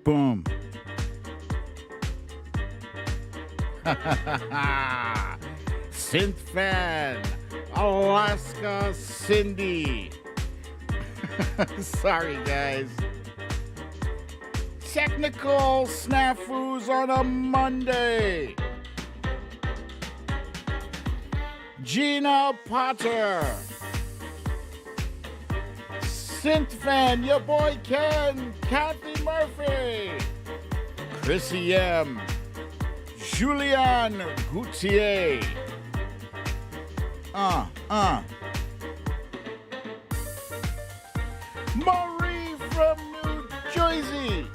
Boom. Synth fan, Alaska Cindy. Sorry, guys. Technical snafus on a Monday. Gina Potter. Synth fan, your boy Ken, Kathy Murphy, Chrissy M, Julian Goutier. Marie from New Jersey.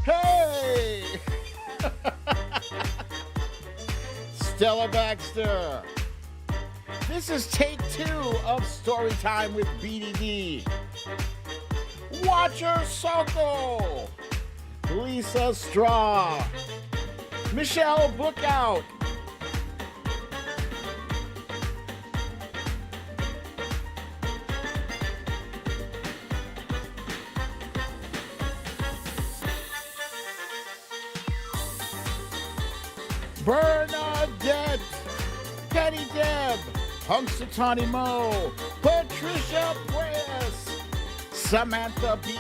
Hey! Stella Baxter. This is take 2 of Storytime with BDD. Watcher Soko. Lisa Straw. Michelle Bookout. Bernadette, Patty Deb, Punxsutawney Mo, Patricia Press, Samantha B,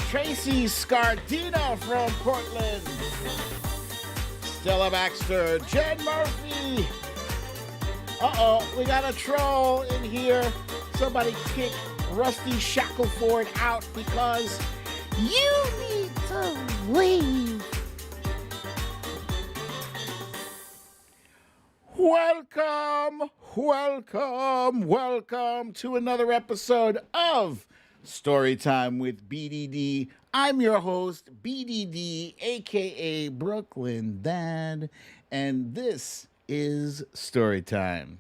Tracy Scardina from Portland, Stella Baxter, Jen Murphy. We got a troll in here. Somebody kick Rusty Shackleford out because you need to leave. Welcome to another episode of Storytime with BDD. I'm your host, BDD, aka Brooklyn Dad, and this is Storytime.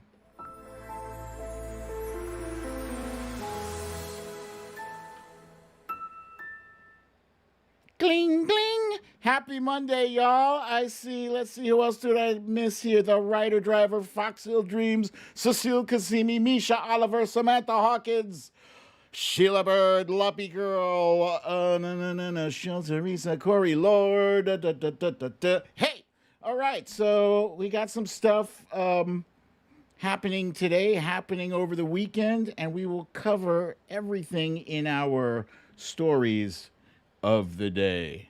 Gling, gling. Happy Monday, y'all. Let's see who else did I miss here? The Rider Driver, Foxhill Dreams, Cecile Kazimi, Misha Oliver, Samantha Hawkins, Sheila Bird, Luppy Girl, Shel Teresa, Corey Lord. Hey! All right, so we got some stuff happening today, happening over the weekend, and we will cover everything in our stories of the day.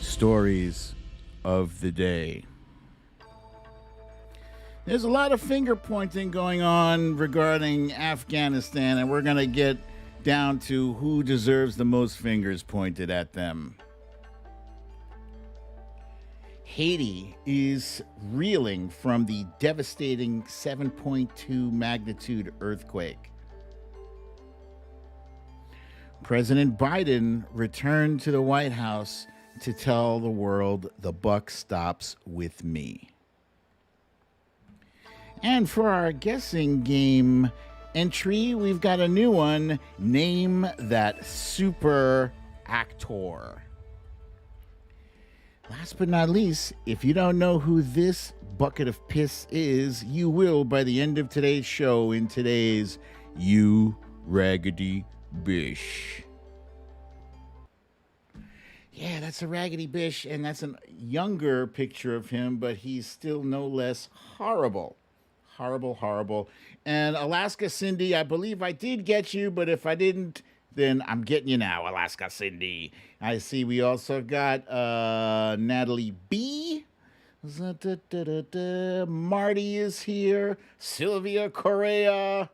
Stories of the day. There's a lot of finger pointing going on regarding Afghanistan, and we're going to get down to who deserves the most fingers pointed at them. Haiti is reeling from the devastating 7.2 magnitude earthquake. President Biden returned to the White House to tell the world the buck stops with me. And for our guessing game entry, we've got a new one. Name that super actor. Last but not least, if you don't know who this bucket of piss is, you will by the end of today's show in today's You Raggedy Bish. Yeah, that's a Raggedy Bish, and that's a younger picture of him, but he's still no less horrible. Horrible. And Alaska Cindy, I believe I did get you, but if I didn't, then I'm getting you now, Alaska Cindy. I see we also got Natalie B. Marty is here. Sylvia Correa.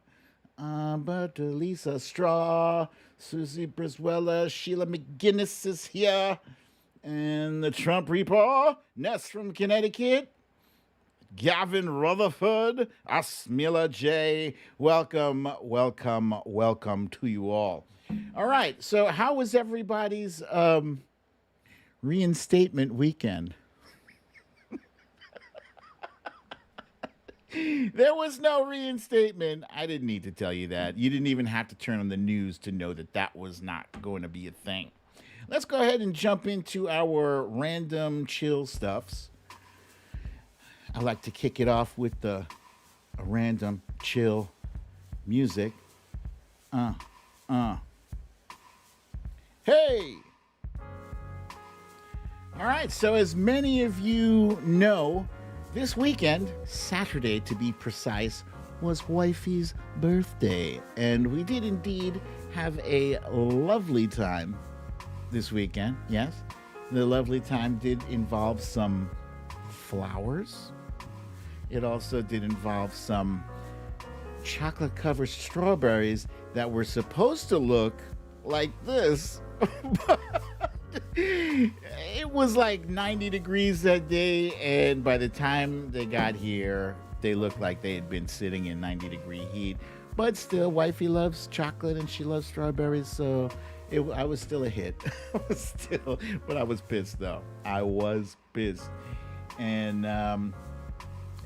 But Lisa Straw. Susie Briswella. Sheila McGinnis is here. And the Trump Reaper. Ness from Connecticut. Gavin Rutherford. Asmila J. Welcome to you all. All right, so how was everybody's reinstatement weekend? There was no reinstatement. I didn't need to tell you that. You didn't even have to turn on the news to know that that was not going to be a thing. Let's go ahead and jump into our random chill stuffs. I like to kick it off with a random chill music. Uh, uh. Hey! All right, so as many of you know, this weekend, Saturday to be precise, was Wifey's birthday. And we did indeed have a lovely time this weekend, yes. The lovely time did involve some flowers. It also did involve some chocolate covered strawberries that were supposed to look like this. It was like 90 degrees that day, and by the time they got here, they looked like they had been sitting in 90-degree heat. But still, Wifey loves chocolate and she loves strawberries, so I was still a hit. But I was pissed though. I was pissed. And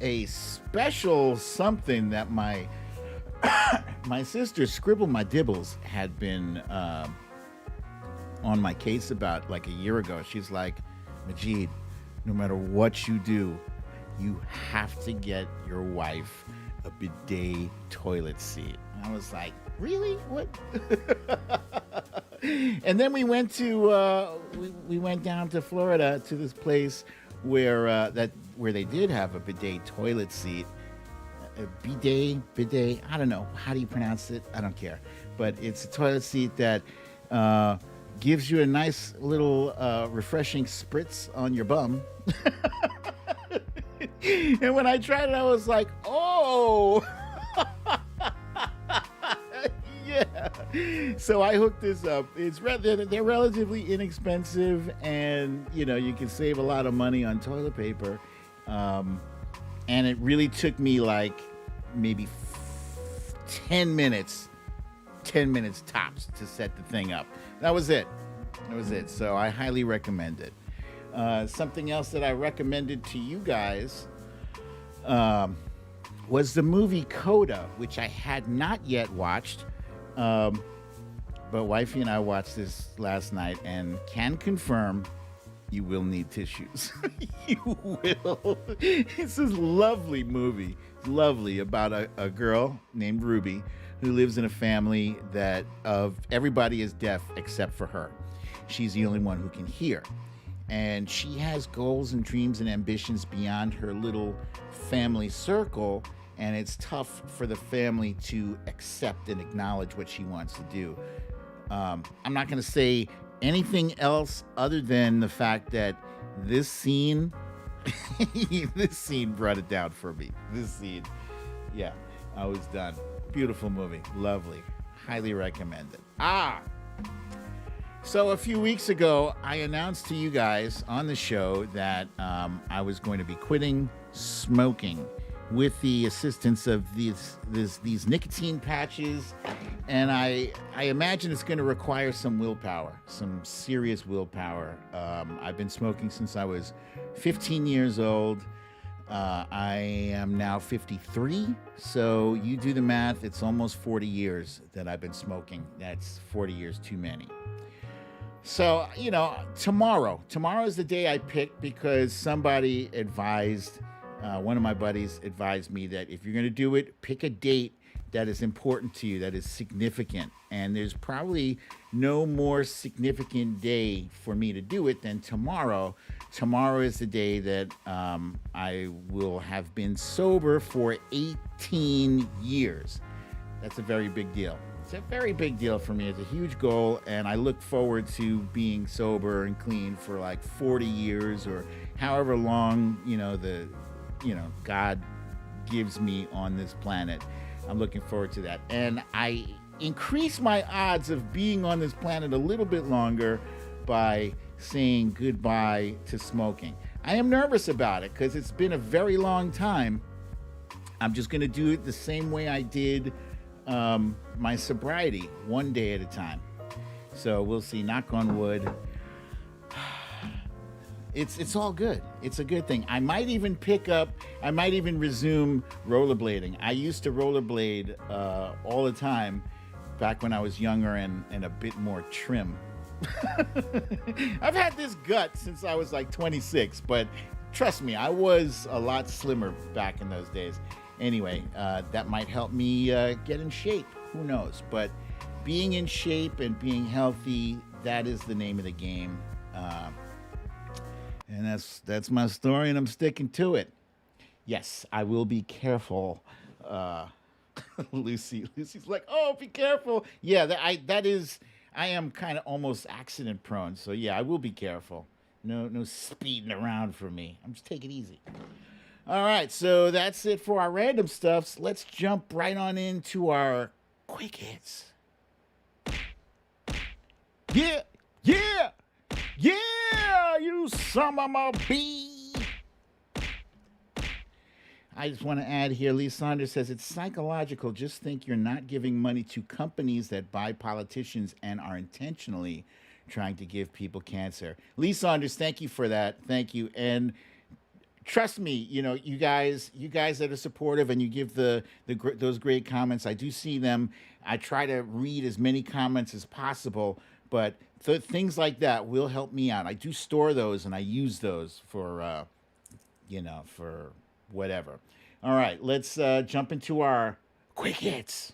a special something that my my sister Scribble My Dibbles had been on my case about like a year ago. She's like, Majid, no matter what you do, you have to get your wife a bidet toilet seat. And I was like, really? What? And then we went to we went down to Florida to this place where they did have a bidet toilet seat. A bidet, I don't know. How do you pronounce it? I don't care. But it's a toilet seat that gives you a nice little refreshing spritz on your bum. And when I tried it, I was like, oh, yeah. So I hooked this up. They're relatively inexpensive, and you can save a lot of money on toilet paper. And it really took me like maybe 10 minutes tops to set the thing up. That was it. So I highly recommend it. Something else that I recommended to you guys was the movie Coda, which I had not yet watched. But Wifey and I watched this last night and can confirm you will need tissues. You will. It's this lovely movie. It's lovely about a girl named Ruby who lives in a family that everybody is deaf except for her. She's the only one who can hear. And she has goals and dreams and ambitions beyond her little family circle, and it's tough for the family to accept and acknowledge what she wants to do. I'm not going to say anything else other than the fact that this scene brought it down for me. This scene, yeah, I was done. Beautiful movie, lovely, highly recommended. So a few weeks ago, I announced to you guys on the show that I was going to be quitting smoking with the assistance of these nicotine patches, and I imagine it's going to require some willpower, some serious willpower. I've been smoking since I was 15 years old. I am now 53, so you do the math. It's almost 40 years that I've been smoking. That's 40 years too many. So, tomorrow is the day I picked because somebody advised, one of my buddies advised me that if you're going to do it, pick a date that is important to you, that is significant. And there's probably no more significant day for me to do it than tomorrow. Tomorrow is the day that I will have been sober for 18 years. That's a very big deal. It's a very big deal for me. It's a huge goal, and I look forward to being sober and clean for like 40 years or however long, God gives me on this planet. I'm looking forward to that. And I increase my odds of being on this planet a little bit longer by saying goodbye to smoking. I am nervous about it because it's been a very long time. I'm just going to do it the same way I did my sobriety, one day at a time. So we'll see, knock on wood. It's all good. It's a good thing. I might even resume rollerblading. I used to rollerblade all the time back when I was younger and a bit more trim. I've had this gut since I was like 26, but trust me, I was a lot slimmer back in those days. Anyway, that might help me get in shape. Who knows? But being in shape and being healthy, that is the name of the game. And that's my story, and I'm sticking to it. Yes, I will be careful. Lucy's like, oh, be careful. Yeah, I am kind of almost accident prone. So yeah, I will be careful. No speeding around for me. I'm just taking it easy. All right, so that's it for our random stuffs. Let's jump right on into our quick hits. Yeah, yeah, yeah, you son of a bee. I just want to add here, Lee Saunders says it's psychological. Just think you're not giving money to companies that buy politicians and are intentionally trying to give people cancer. Lee Saunders, thank you for that. Thank you. And trust me, you guys that are supportive and you give those great comments. I do see them. I try to read as many comments as possible, but things like that will help me out. I do store those and I use those for for whatever. All right, let's jump into our quick hits.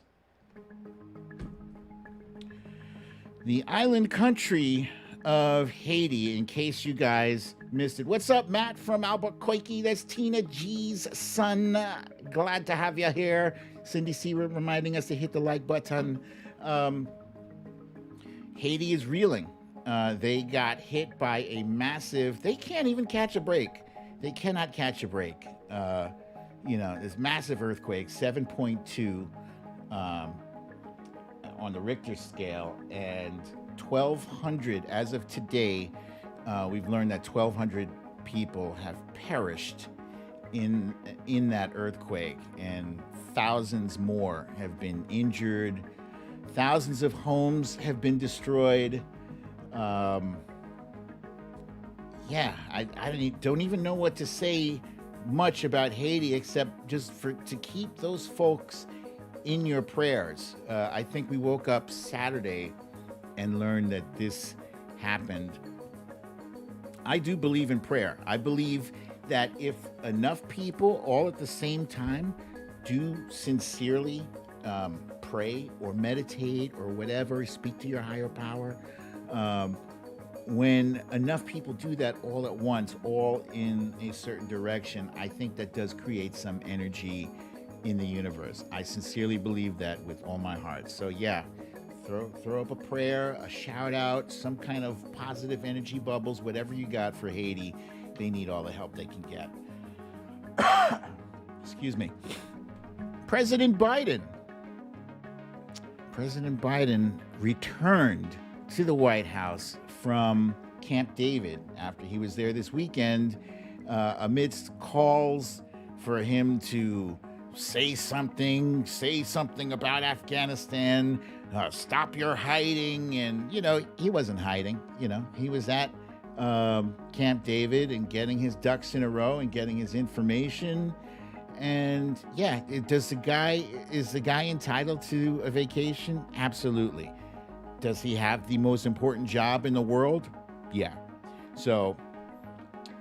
The island country of Haiti, in case you guys missed it. What's up, Matt from Albuquerque? That's Tina G's son. Glad to have you here. Cindy C reminding us to hit the like button. Haiti is reeling. They got hit by a massive... They can't even catch a break. They cannot catch a break. This massive earthquake, 7.2 on the Richter scale, and 1,200, as of today, we've learned that 1,200 people have perished in that earthquake, and thousands more have been injured. Thousands of homes have been destroyed. I don't even know what to say much about Haiti except just to keep those folks in your prayers. I think we woke up Saturday and learned that this happened. I do believe in prayer. I believe that if enough people all at the same time do sincerely pray or meditate or whatever, speak to your higher power, when enough people do that all at once, all in a certain direction, I think that does create some energy in the universe. I sincerely believe that with all my heart. So yeah, throw up a prayer, a shout out, some kind of positive energy bubbles, whatever you got for Haiti. They need all the help they can get. Excuse me. President Biden returned to the White House from Camp David after he was there this weekend, amidst calls for him to say something about Afghanistan, stop your hiding. And, he wasn't hiding. He was at Camp David and getting his ducks in a row and getting his information. And yeah, is the guy entitled to a vacation? Absolutely. Does he have the most important job in the world? Yeah. So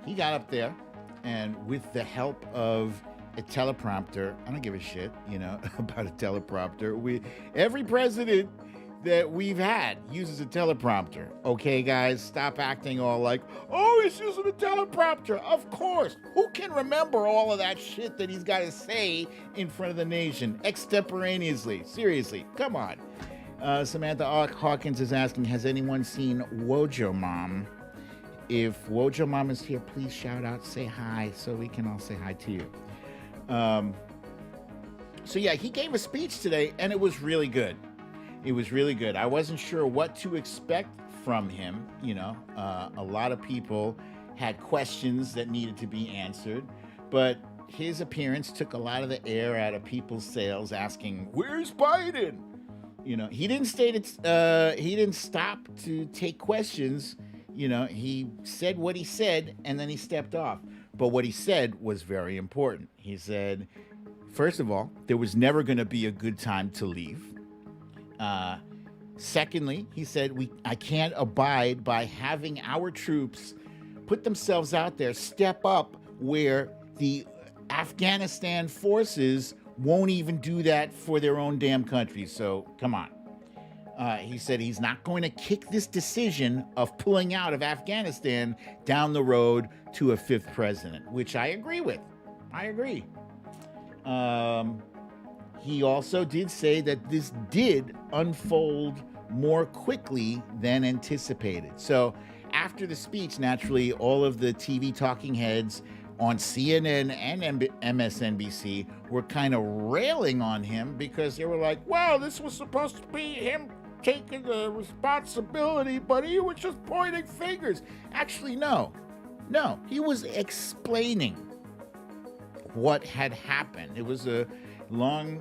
he got up there, and with the help of a teleprompter, I don't give a shit, about a teleprompter. Every president that we've had uses a teleprompter. Okay, guys, stop acting all like, oh, he's using a teleprompter. Of course. Who can remember all of that shit that he's got to say in front of the nation extemporaneously? Seriously, come on. Samantha Hawkins is asking, has anyone seen Wojo Mom? If Wojo Mom is here, please shout out, say hi, so we can all say hi to you. So yeah, he gave a speech today, and it was really good. It was really good. I wasn't sure what to expect from him. A lot of people had questions that needed to be answered, but his appearance took a lot of the air out of people's sails, asking, where's Biden? He didn't stop to take questions. he said what he said and then he stepped off. But what he said was very important. He said, first of all, there was never going to be a good time to leave. Uh, Secondly, he said, I can't abide by having our troops put themselves out there, step up where the Afghanistan forces won't even do that for their own damn country. So come on. He said he's not going to kick this decision of pulling out of Afghanistan down the road to a fifth president, which I agree with. I agree. He also did say that this did unfold more quickly than anticipated. So after the speech, naturally, all of the TV talking heads on CNN and MSNBC were kind of railing on him because they were like, well, this was supposed to be him taking the responsibility, but he was just pointing fingers. Actually, no, he was explaining what had happened. It was a long,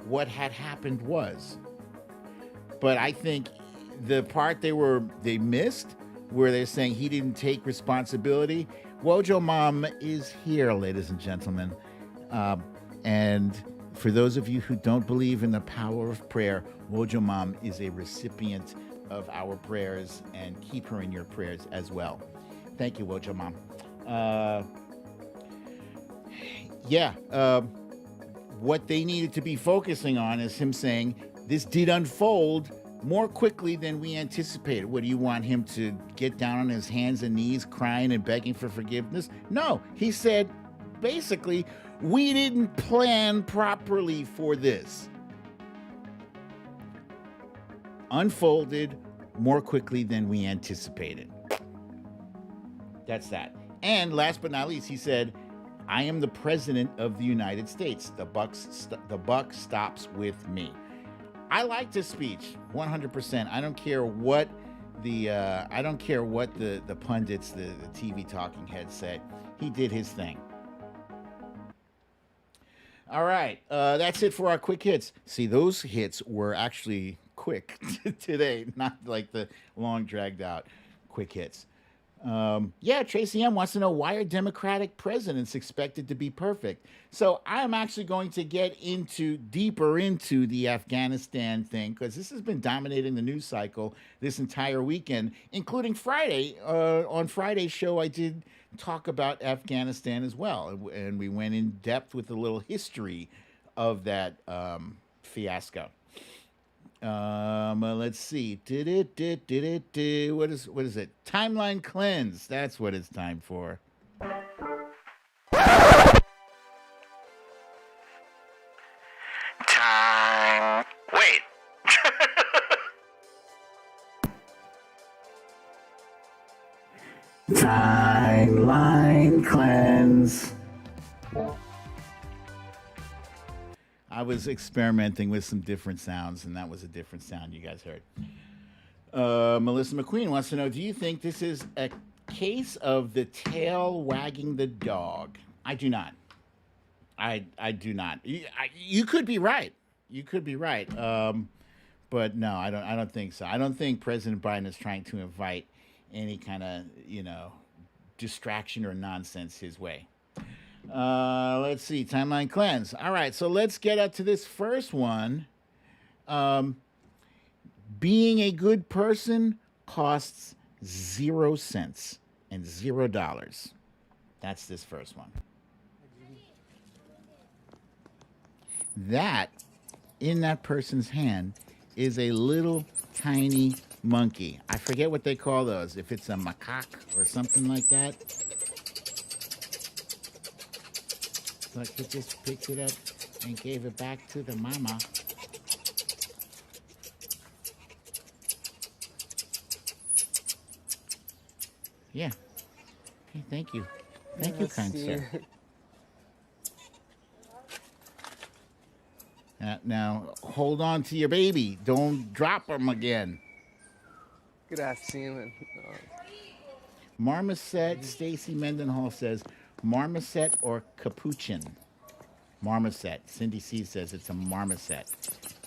what had happened was. But I think the part they missed, where they're saying he didn't take responsibility. Wojo Mom is here, ladies and gentlemen. And for those of you who don't believe in the power of prayer, Wojo Mom is a recipient of our prayers, and keep her in your prayers as well. Thank you, Wojo Mom. What they needed to be focusing on is him saying, this did unfold more quickly than we anticipated. What, do you want him to get down on his hands and knees crying and begging for forgiveness? No, he said, basically, we didn't plan properly for this. Unfolded more quickly than we anticipated. That's that. And last but not least, he said, I am the president of the United States. The buck stops with me. I like this speech 100%. I don't care what the pundits, the TV talking heads say. He did his thing. All right, that's it for our quick hits. See, those hits were actually quick today, not like the long dragged out quick hits. Tracy M wants to know, why are Democratic presidents expected to be perfect? So I'm actually going to get deeper into the Afghanistan thing, because this has been dominating the news cycle this entire weekend, including Friday. On Friday's show, I did talk about Afghanistan as well, and we went in depth with a little history of that fiasco. Let's see. What is it? Timeline cleanse. That's what it's time for. Time. Wait. Timeline cleanse. I was experimenting with some different sounds, and that was a different sound you guys heard. Melissa McQueen wants to know, do you think this is a case of the tail wagging the dog? I do not. I do not. You could be right. You could be right. But no, I don't think so. I don't think President Biden is trying to invite any kind of, distraction or nonsense his way. Let's see. Timeline cleanse. All right, so let's get up to this first one. Being a good person costs 0 cents and $0. That's this first one. That, in that person's hand, is a little tiny monkey. I forget what they call those, if it's a macaque or something like that. But he just picked it up and gave it back to the mama. Yeah. Okay, thank you. Thank you, kind sir. Now, hold on to your baby. Don't drop him again. Good afternoon. Marmoset, Stacy Mendenhall says, marmoset or capuchin? Marmoset. Cindy C says it's a marmoset.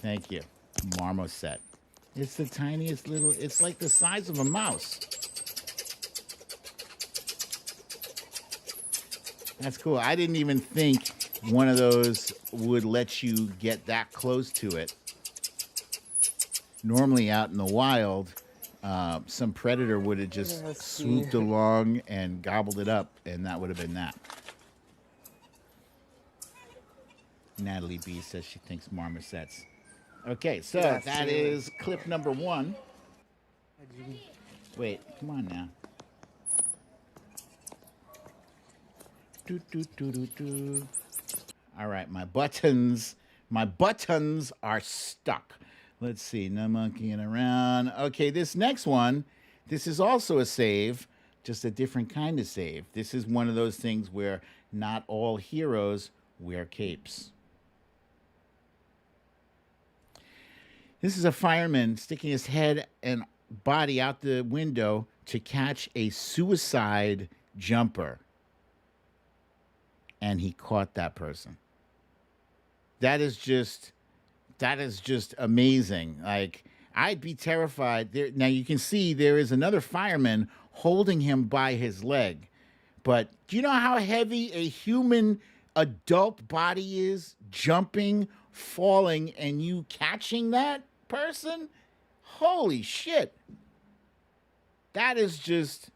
Thank you. Marmoset. It's the tiniest little, it's like the size of a mouse. That's cool. I didn't even think one of those would let you get that close to it. Normally, out in the wild, some predator would have just Let's see. swooped along and gobbled it up, and that would have been that. Natalie B says she thinks marmosets. Okay, so Yeah, that see. is clip number 1. Wait, come on now. Do, do, do, do, do. All right, my buttons are stuck. Let's see, no monkeying around. Okay, this next one, this is also a save, just a different kind of save. This is one of those things where not all heroes wear capes. This is a fireman sticking his head and body out the window to catch a suicide jumper. And he caught that person. That is just amazing. Like, I'd be terrified. There now you can see there is another fireman holding him by his leg. But do you know how heavy a human adult body is, jumping, falling, and you catching that person? Holy shit. That is just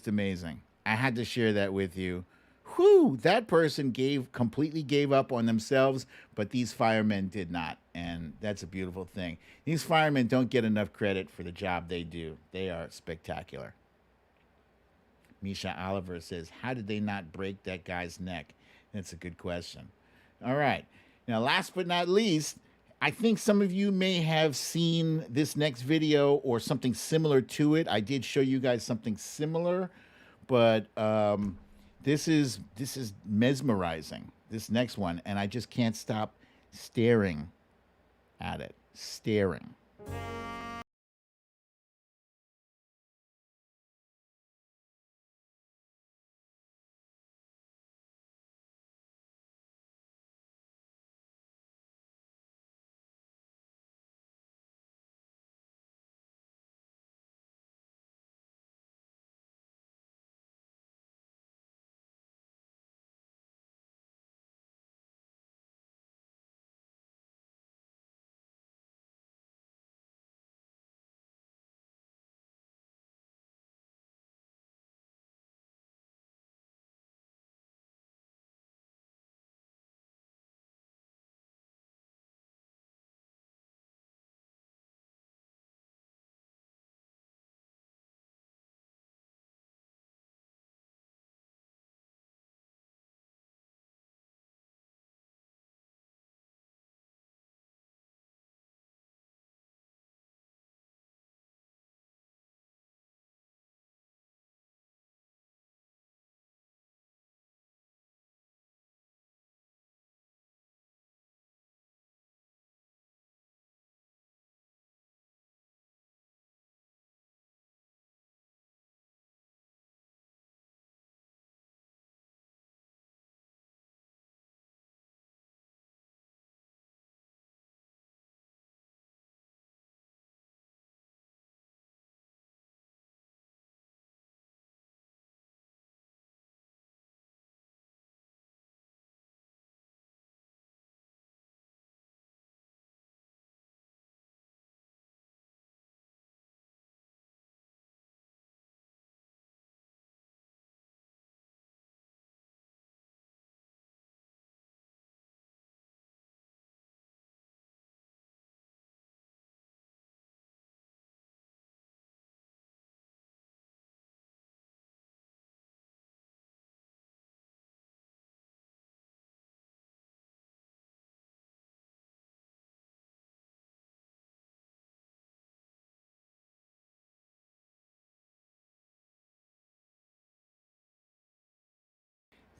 amazing. I had to share that with you. Whew, that person completely gave up on themselves, but these firemen did not. And that's a beautiful thing. These firemen don't get enough credit for the job they do. They are spectacular. Misha Oliver says, how did they not break that guy's neck? That's a good question. All right. Now, last but not least, I think some of you may have seen this next video or something similar to it. I did show you guys something similar, but this is mesmerizing, this next one, and I just can't stop staring at it. Staring.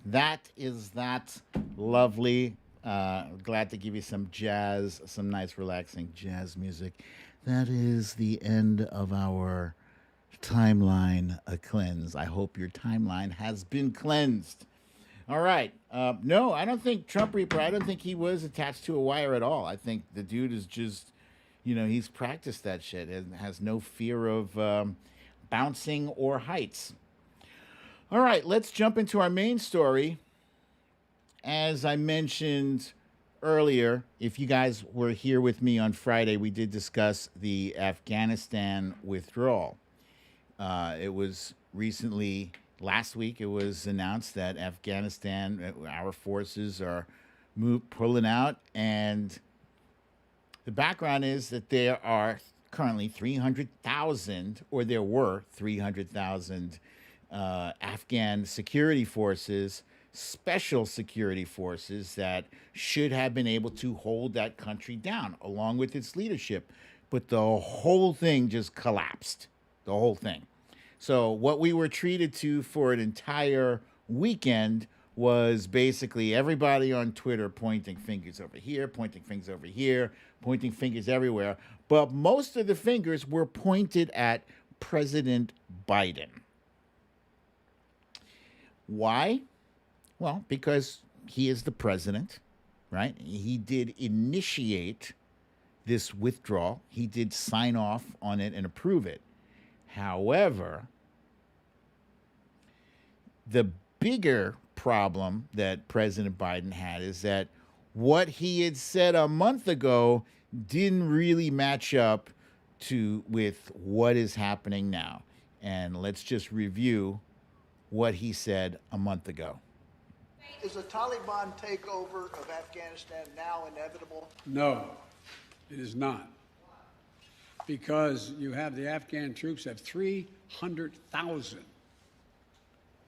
That is that lovely. Glad to give you some jazz, some nice relaxing jazz music. That is the end of our timeline cleanse. I hope your timeline has been cleansed. All right. No, I don't think Trump Reaper, I don't think he was attached to a wire at all. I think the dude is just, he's practiced that shit and has no fear of bouncing or heights. All right, let's jump into our main story. As I mentioned earlier, if you guys were here with me on Friday, we did discuss the Afghanistan withdrawal. It was recently, last week, it was announced that Afghanistan, our forces are pulling out. And the background is that there are currently 300,000, or there were 300,000 Afghan security forces, special security forces that should have been able to hold that country down along with its leadership. But the whole thing just collapsed. The whole thing. So, what we were treated to for an entire weekend was basically everybody on Twitter pointing fingers over here, pointing fingers over here, pointing fingers everywhere. But most of the fingers were pointed at President Biden. Why? Well, because he is the president, right? He did initiate this withdrawal. He did sign off on it and approve it. However, the bigger problem that President Biden had is that what he had said a month ago didn't really match up with what is happening now. And let's just review what he said a month ago. Is a Taliban takeover of Afghanistan now inevitable? No, it is not. Because you have the Afghan troops have 300,000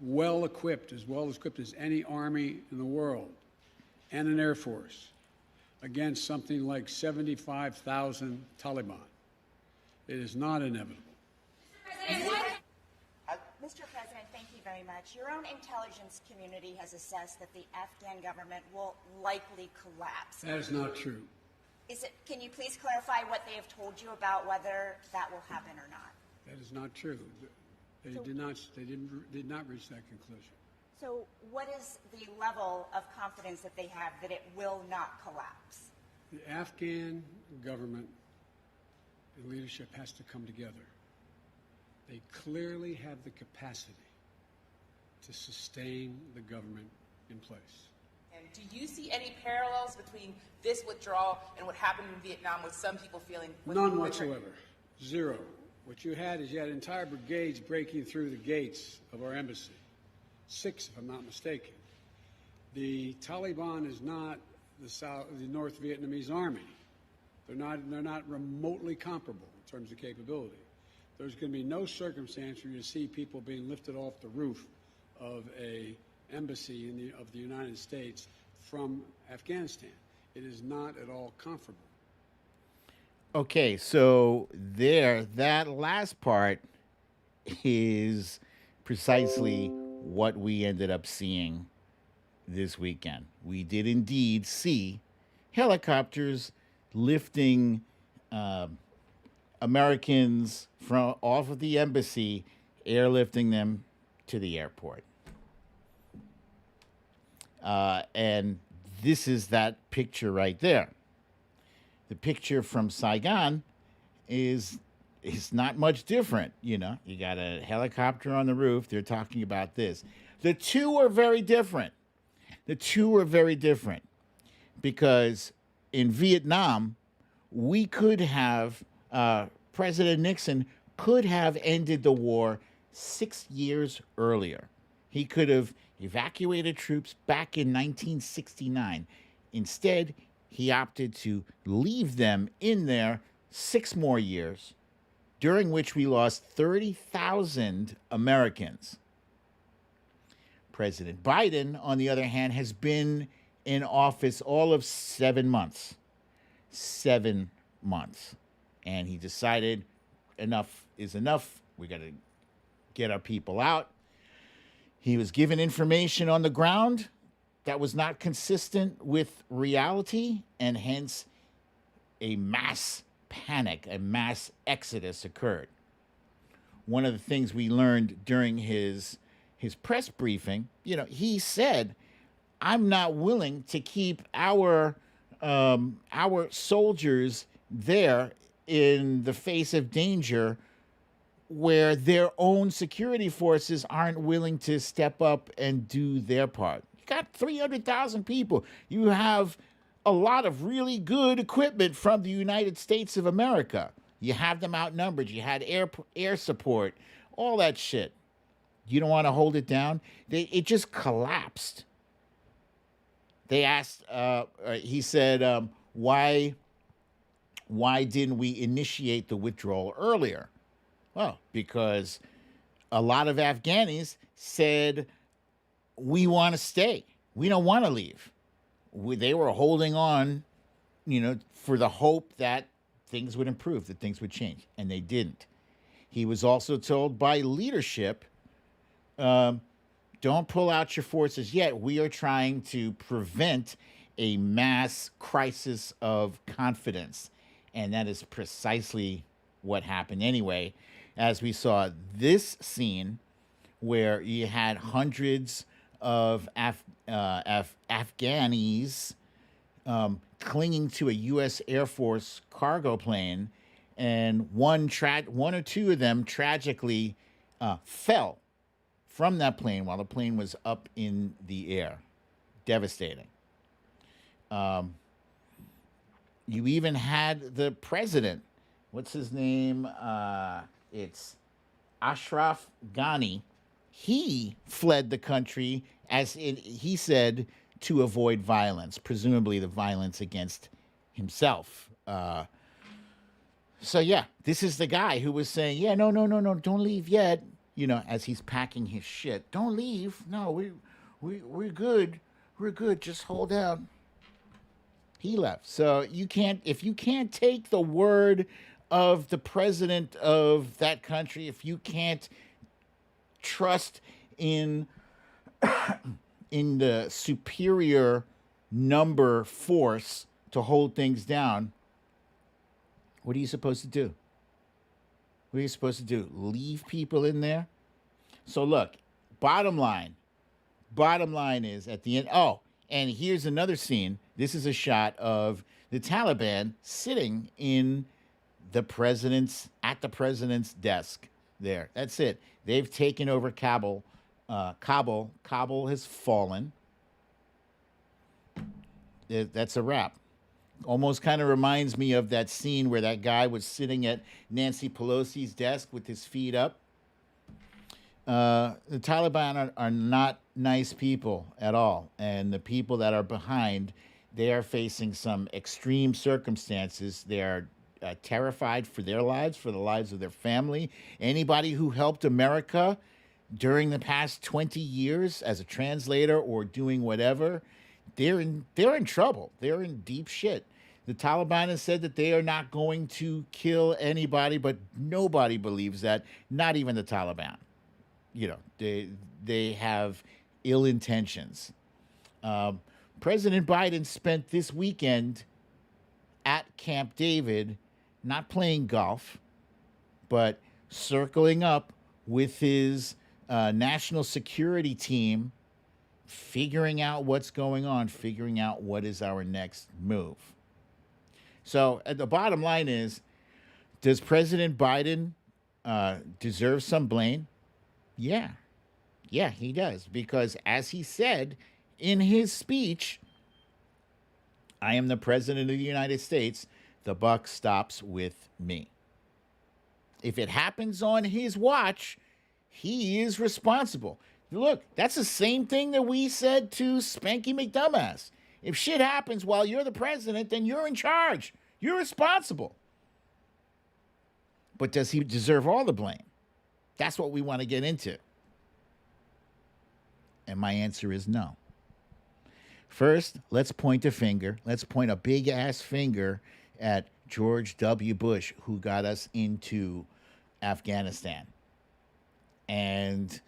well equipped as any army in the world, and an air force against something like 75,000 Taliban. It is not inevitable. Mr. President, thank you very much. Your own intelligence community has assessed that the Afghan government will likely collapse. That is not true. Can you please clarify what they have told you about whether that will happen or not? That is not true. They did not reach that conclusion. So what is the level of confidence that they have that it will not collapse? The Afghan government and leadership has to come together. They clearly have the capacity to sustain the government in place. And do you see any parallels between this withdrawal and what happened in Vietnam, with some people feeling... None whatsoever. Zero. What you had entire brigades breaking through the gates of our embassy. 6, if I'm not mistaken. The Taliban is not the North Vietnamese army. They're not remotely comparable in terms of capability. There's going to be no circumstance where you see people being lifted off the roof of a embassy of the United States from Afghanistan. It is not at all comparable. Okay, so that last part is precisely what we ended up seeing this weekend. We did indeed see helicopters lifting Americans off of the embassy, airlifting them to the airport. And this is that picture right there. The picture from Saigon is not much different. You know, you got a helicopter on the roof. They're talking about this. The two are very different. Because in Vietnam, we could have, President Nixon could have ended the war 6 years earlier. He could have evacuated troops back in 1969. Instead, he opted to leave them in there 6 more years, during which we lost 30,000 Americans. President Biden, on the other hand, has been in office all of 7 months. 7 months. And he decided enough is enough. We got to get our people out. He was given information on the ground that was not consistent with reality, and hence a mass panic, a mass exodus occurred. One of the things we learned during his press briefing, he said, "I'm not willing to keep our soldiers there in the face of danger where their own security forces aren't willing to step up and do their part. You got 300,000 people. You have a lot of really good equipment from the United States of America. You have them outnumbered. You had air support, all that shit. You don't want to hold it down. It just collapsed. They asked. He said, "Why didn't we initiate the withdrawal earlier?" Well, because a lot of Afghanis said, "We want to stay. We don't want to leave." They were holding on, for the hope that things would improve, that things would change, and they didn't. He was also told by leadership, don't pull out your forces yet. We are trying to prevent a mass crisis of confidence. And that is precisely what happened anyway, as we saw this scene where you had hundreds of Afghanis clinging to a U.S. Air Force cargo plane, and one or two of them tragically fell from that plane while the plane was up in the air. Devastating. You even had the president. What's his name? It's Ashraf Ghani. He fled the country, he said, to avoid violence, presumably the violence against himself. So yeah, this is the guy who was saying, yeah, no, don't leave yet. As he's packing his shit, don't leave. No, we're good. We're good. Just hold out. He left. So if you can't take the word of the president of that country, if you can't trust in the superior number force to hold things down, what are you supposed to do? What are you supposed to do? Leave people in there? So look, bottom line is at the end. Oh, and here's another scene. This is a shot of the Taliban sitting at the president's desk there. That's it. They've taken over Kabul. Kabul has fallen. That's a wrap. Almost kind of reminds me of that scene where that guy was sitting at Nancy Pelosi's desk with his feet up. The Taliban are not nice people at all. And the people that are behind, they are facing some extreme circumstances. They are terrified for their lives, for the lives of their family. Anybody who helped America during the past 20 years as a translator or doing whatever, they're in trouble. They're in deep shit. The Taliban has said that they are not going to kill anybody, but nobody believes that, not even the Taliban. They have ill intentions. President Biden spent this weekend at Camp David, not playing golf, but circling up with his national security team, figuring out what's going on, figuring out what is our next move. So the bottom line is, does President Biden deserve some blame? Yeah, he does. Because as he said in his speech, I am the president of the United States. The buck stops with me. If it happens on his watch, he is responsible. Look, that's the same thing that we said to Spanky McDumbass. If shit happens while you're the president, then you're in charge. You're responsible. But does he deserve all the blame? That's what we want to get into. And my answer is no. First, let's point a finger. Let's point a big-ass finger at George W. Bush, who got us into Afghanistan. And,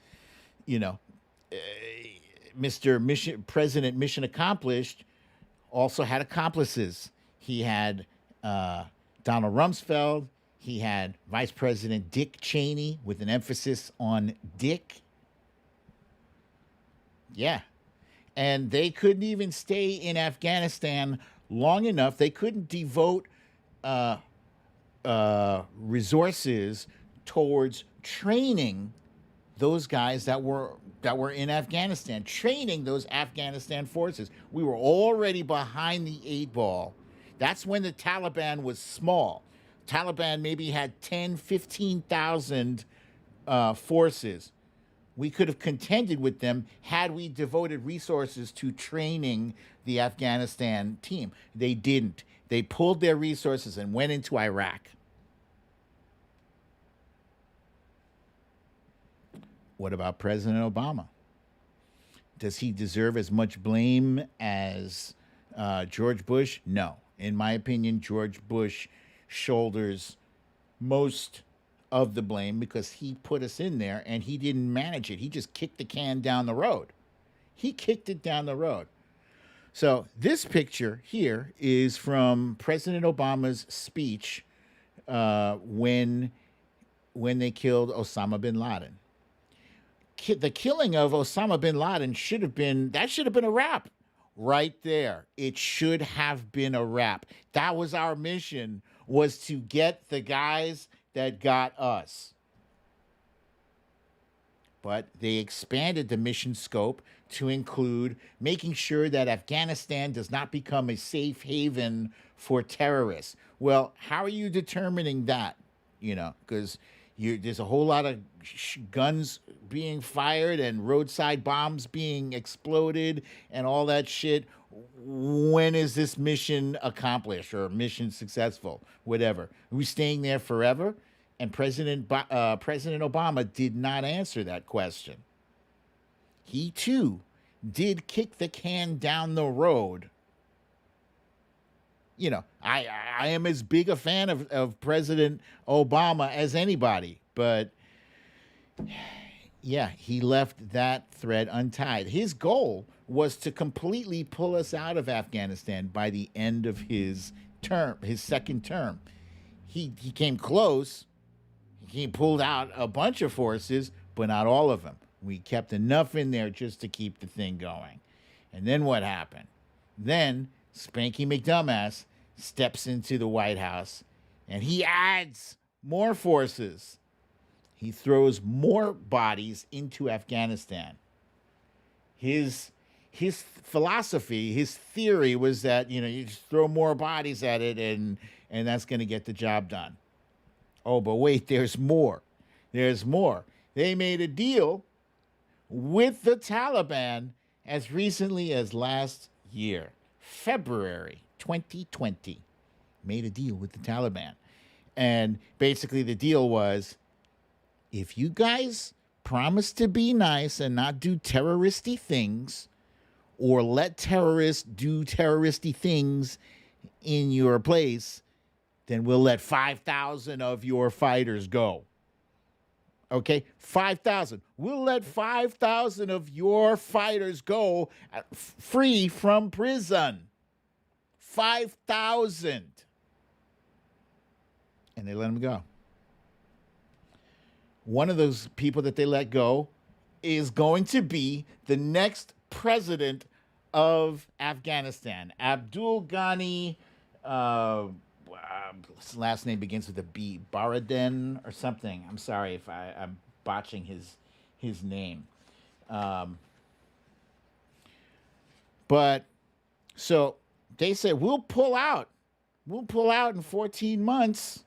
President Mission Accomplished also had accomplices. He had Donald Rumsfeld. He had Vice President Dick Cheney, with an emphasis on Dick. Yeah. And they couldn't even stay in Afghanistan long enough. They couldn't devote resources towards training those guys that were in Afghanistan, training those Afghanistan forces. We were already behind the 8 ball. That's when the Taliban was small. Taliban maybe had 10, 15,000 forces. We could have contended with them had we devoted resources to training the Afghanistan team. They didn't. They pulled their resources and went into Iraq. What about President Obama? Does he deserve as much blame as George Bush? No. In my opinion, George Bush shoulders most of the blame because he put us in there and he didn't manage it. He just kicked the can down the road. He kicked it down the road. So this picture here is from President Obama's speech when they killed Osama bin Laden. The killing of Osama bin Laden should have been a wrap right there. It should have been a wrap. That was our mission, was to get the guys that got us. But they expanded the mission scope to include making sure that Afghanistan does not become a safe haven for terrorists. Well, how are you determining that? Because there's a whole lot of guns being fired and roadside bombs being exploded and all that shit. When is this mission accomplished or mission successful? Whatever. Are we staying there forever? And President Obama did not answer that question. He too did kick the can down the road. I am as big a fan of President Obama as anybody, but yeah, he left that thread untied. His goal was to completely pull us out of Afghanistan by the end of his second term. He came close. He pulled out a bunch of forces, but not all of them. We kept enough in there just to keep the thing going. And then what happened? Then Spanky McDumbass steps into the White House and he adds more forces. He throws more bodies into Afghanistan. His philosophy, his theory was that, you just throw more bodies at it and that's going to get the job done. Oh, but wait, there's more. There's more. They made a deal with the Taliban as recently as last year, February 2020. Made a deal with the Taliban. And basically the deal was, if you guys promise to be nice and not do terroristy things, or let terrorists do terroristy things in your place, then we'll let 5,000 of your fighters go. Okay? 5,000. We'll let 5,000 of your fighters go free from prison. 5,000. And they let them go. One of those people that they let go is going to be the next president of Afghanistan. Abdul Ghani, his last name begins with a B, Baraden or something. I'm sorry if I'm botching his name. But so they said, we'll pull out in 14 months.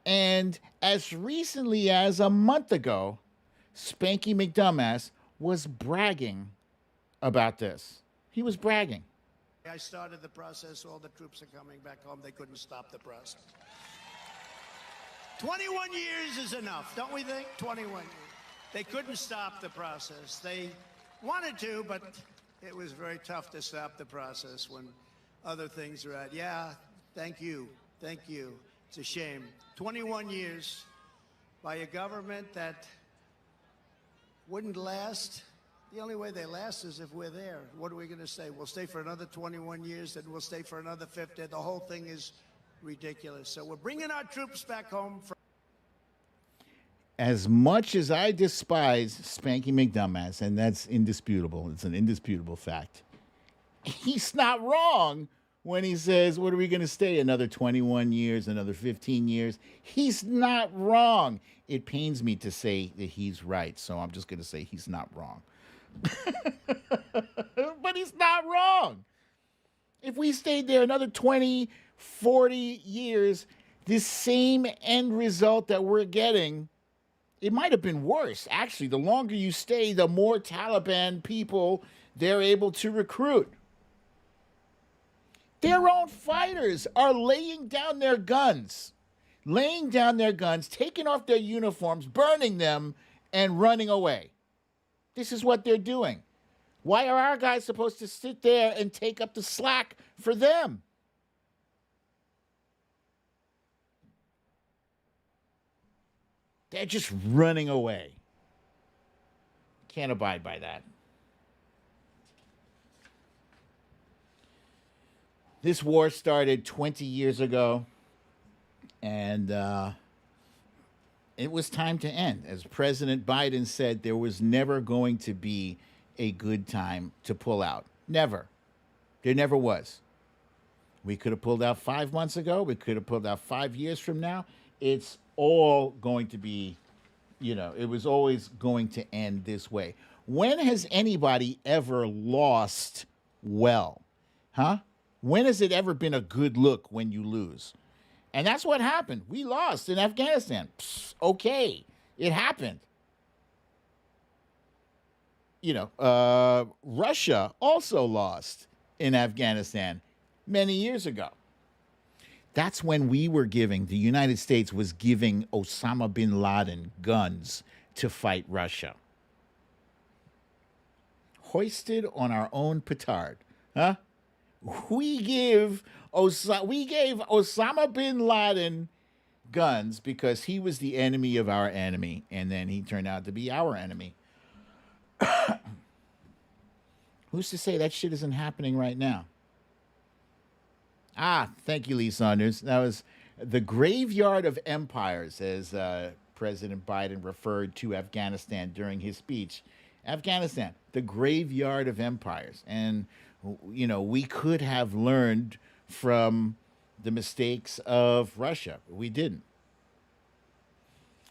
And as recently as a month ago, Spanky McDumbass was bragging about this. He was bragging. I started the process. All the troops are coming back home. They couldn't stop the process. 21 years is enough, don't we think? 21 years. They couldn't stop the process. They wanted to, but it was very tough to stop the process when other things are at. Yeah, thank you. Thank you. It's a shame. 21 years by a government that wouldn't last. The only way they last is if we're there. What are we going to say? We'll stay for another 21 years, then we'll stay for another 50. The whole thing is ridiculous. So we're bringing our troops back home. As much as I despise Spanky McDumbass, and that's indisputable, it's an indisputable fact, he's not wrong when he says, what are we going to stay? Another 21 years, another 15 years. He's not wrong. It pains me to say that he's right, so I'm just going to say he's not wrong. But he's not wrong. If we stayed there another 20, 40 years, this same end result that we're getting, it might have been worse. Actually, the longer you stay, the more Taliban people they're able to recruit. Their own fighters are laying down their guns, taking off their uniforms, burning them, and running away. This is what they're doing. Why are our guys supposed to sit there and take up the slack for them? They're just running away. Can't abide by that. This war started 20 years ago, and it was time to end. As President Biden said, there was never going to be a good time to pull out. Never. There never was. We could have pulled out 5 months ago. We could have pulled out 5 years from now. It's all going to be, it was always going to end this way. When has anybody ever lost well? Huh? When has it ever been a good look when you lose? And that's what happened. We lost in Afghanistan. Okay. It happened. Russia also lost in Afghanistan many years ago. That's when the United States was giving Osama bin Laden guns to fight Russia. Hoisted on our own petard. Huh? We gave Osama bin Laden guns because he was the enemy of our enemy, and then he turned out to be our enemy. Who's to say that shit isn't happening right now? Thank you, Lee Saunders. That was the graveyard of empires, as President Biden referred to Afghanistan during his speech. Afghanistan, the graveyard of empires. And, we could have learned from the mistakes of Russia. We didn't.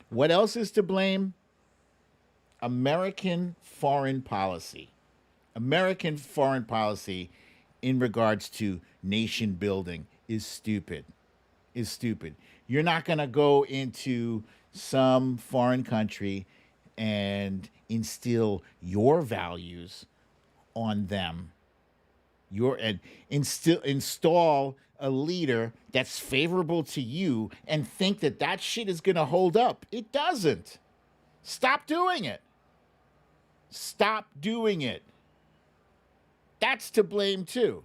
What else is to blame? American foreign policy. American foreign policy in regards to nation building is stupid. You're not going to go into some foreign country and instill your values on them. Install a leader that's favorable to you and think that shit is going to hold up. It doesn't. Stop doing it. That's to blame too.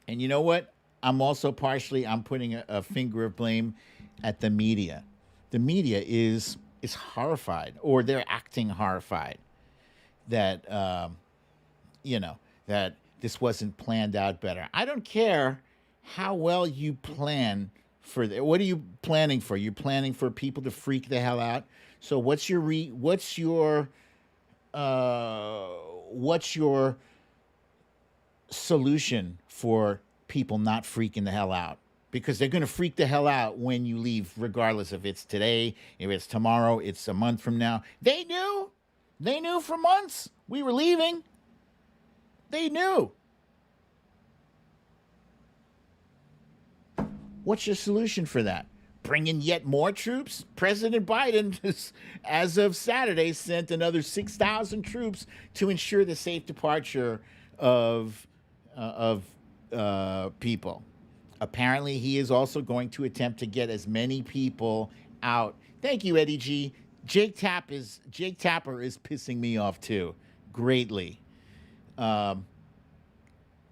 And you know what? I'm putting a finger of blame at the media. The media is horrified, or they're acting horrified that that this wasn't planned out better. I don't care how well you plan for what are you planning for? You're planning for people to freak the hell out. So what's your solution for people not freaking the hell out? Because they're going to freak the hell out when you leave, regardless if it's today, if it's tomorrow, it's a month from now. They knew for months we were leaving. They knew. What's your solution for that? Bring in yet more troops? President Biden, as of Saturday, sent another 6,000 troops to ensure the safe departure of people. Apparently, he is also going to attempt to get as many people out. Thank you, Eddie G. Jake Tapper is pissing me off too, greatly. But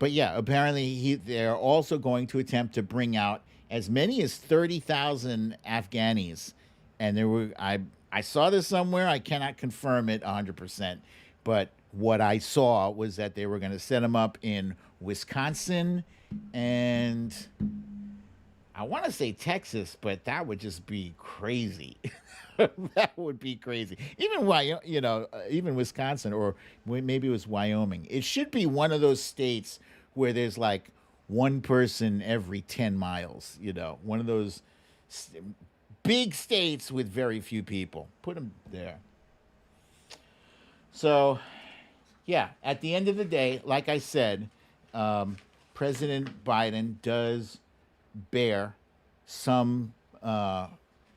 yeah, apparently they're also going to attempt to bring out as many as 30,000 Afghanis. And I saw this somewhere. I cannot confirm it 100%, but what I saw was that they were going to set them up in Wisconsin and I want to say Texas, but that would just be crazy. That would be crazy. Even Wisconsin, or maybe it was Wyoming. It should be one of those states where there's like one person every 10 miles, one of those big states with very few people. Put them there. So, yeah, at the end of the day, like I said, President Biden does bear some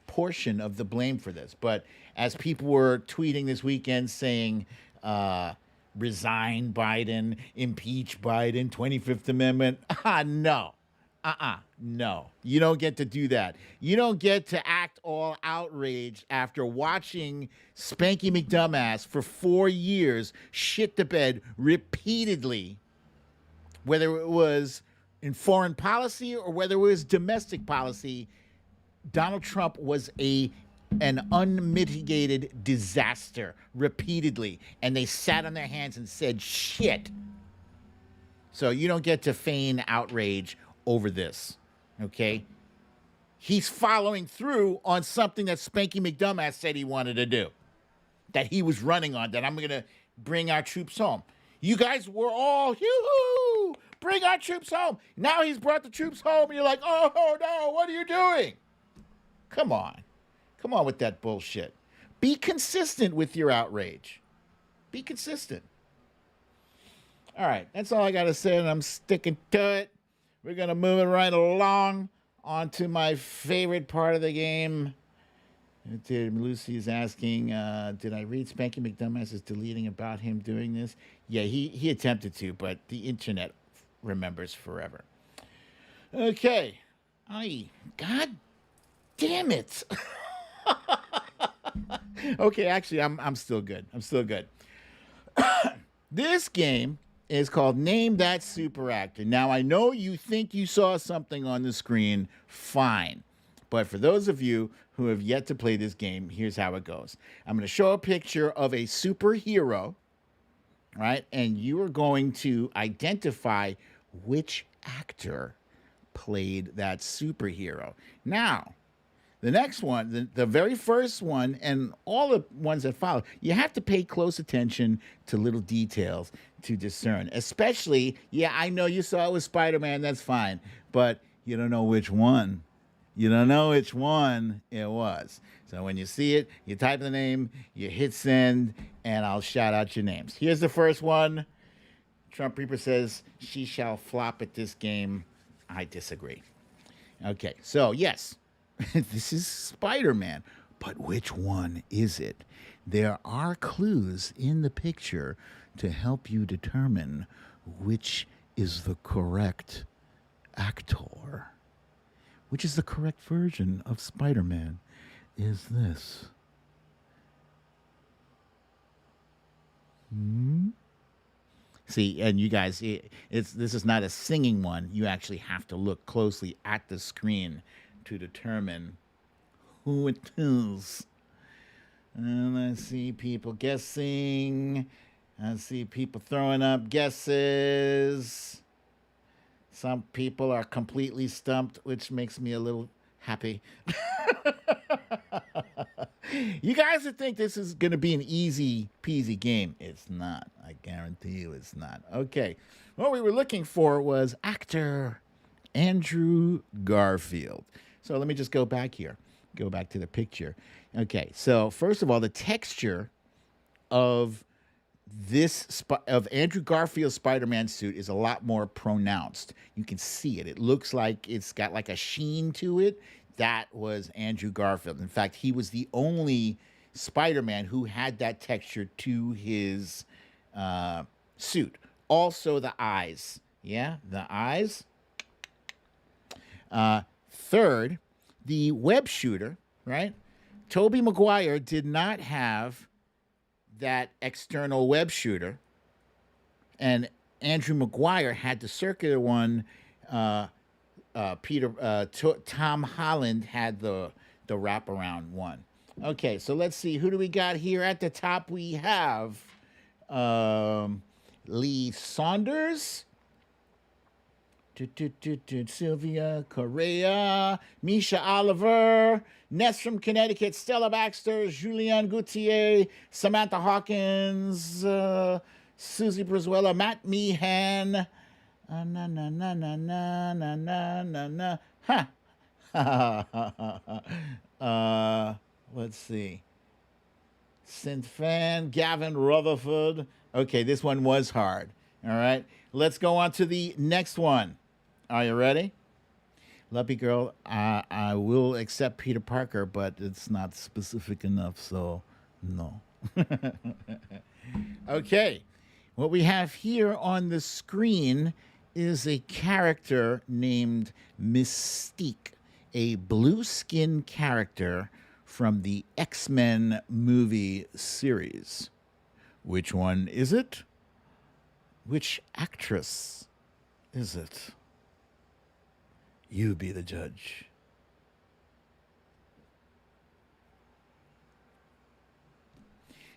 portion of the blame for this. But as people were tweeting this weekend saying, resign Biden, impeach Biden, 25th Amendment, no. No. You don't get to do that. You don't get to act all outraged after watching Spanky McDumbass for 4 years shit the bed repeatedly, whether it was in foreign policy or whether it was domestic policy. Donald Trump was an unmitigated disaster repeatedly, and they sat on their hands and said shit. So you don't get to feign outrage over this, okay? He's following through on something that Spanky McDumbass said he wanted to do, that he was running on, that I'm going to bring our troops home. You guys were all, yoo-hoo, bring our troops home. Now he's brought the troops home, and you're like, oh, no, what are you doing? Come on. Come on with that bullshit. Be consistent with your outrage. Be consistent. All right, that's all I got to say, and I'm sticking to it. We're going to move it right along onto my favorite part of the game. Lucy is asking, did I read Spanky McDumbass is deleting about him doing this? Yeah, he attempted to, but the internet remembers forever. Okay. God damn it. Okay, actually, I'm still good. This game is called Name That Super Actor. Now, I know you think you saw something on the screen. Fine. But for those of you who have yet to play this game, here's how it goes. I'm going to show a picture of a superhero, right? And you are going to identify which actor played that superhero. Now, the next one, the very first one, and all the ones that follow, you have to pay close attention to little details to discern. Especially, yeah, I know you saw it with Spider-Man, that's fine. But you don't know which one. You don't know which one it was. So when you see it, you type the name, you hit send, and I'll shout out your names. Here's the first one. Trump Reaper says, she shall flop at this game. I disagree. Okay, so yes. This is Spider-Man, but which one is it? There are clues in the picture to help you determine which is the correct actor. Which is the correct version of Spider-Man is this? See, and you guys, this is not a singing one. You actually have to look closely at the screen to determine who it is. And I see people guessing. I see people throwing up guesses. Some people are completely stumped, which makes me a little happy. You guys would think this is going to be an easy peasy game. It's not. I guarantee you it's not. Okay. What we were looking for was actor Andrew Garfield. So let me just go back here. Go back to the picture. Okay, so first of all, the texture of of Andrew Garfield's Spider-Man suit is a lot more pronounced. You can see it. It looks like it's got like a sheen to it. That was Andrew Garfield. In fact, he was the only Spider-Man who had that texture to his suit. Also the eyes. Yeah, the eyes. Third, the web shooter, right? Tobey Maguire did not have that external web shooter, and Andrew Maguire had the circular one. Tom Holland had the wraparound one. Okay, so let's see. Who do we got here at the top? We have Lee Saunders, Sylvia Correa, Misha Oliver, Ness from Connecticut, Stella Baxter, Julianne Gauthier, Samantha Hawkins, Susie Brizuela, Matt Meehan, Na na na na na na na na na. Ha. Let's see. Synth fan, Gavin Rutherford. Okay, this one was hard. All right. Let's go on to the next one. Are you ready? Lucky girl, I will accept Peter Parker, but it's not specific enough, so no. Okay. What we have here on the screen is a character named Mystique, a blue skin character from the X-Men movie series. Which one is it? Which actress is it? You be the judge.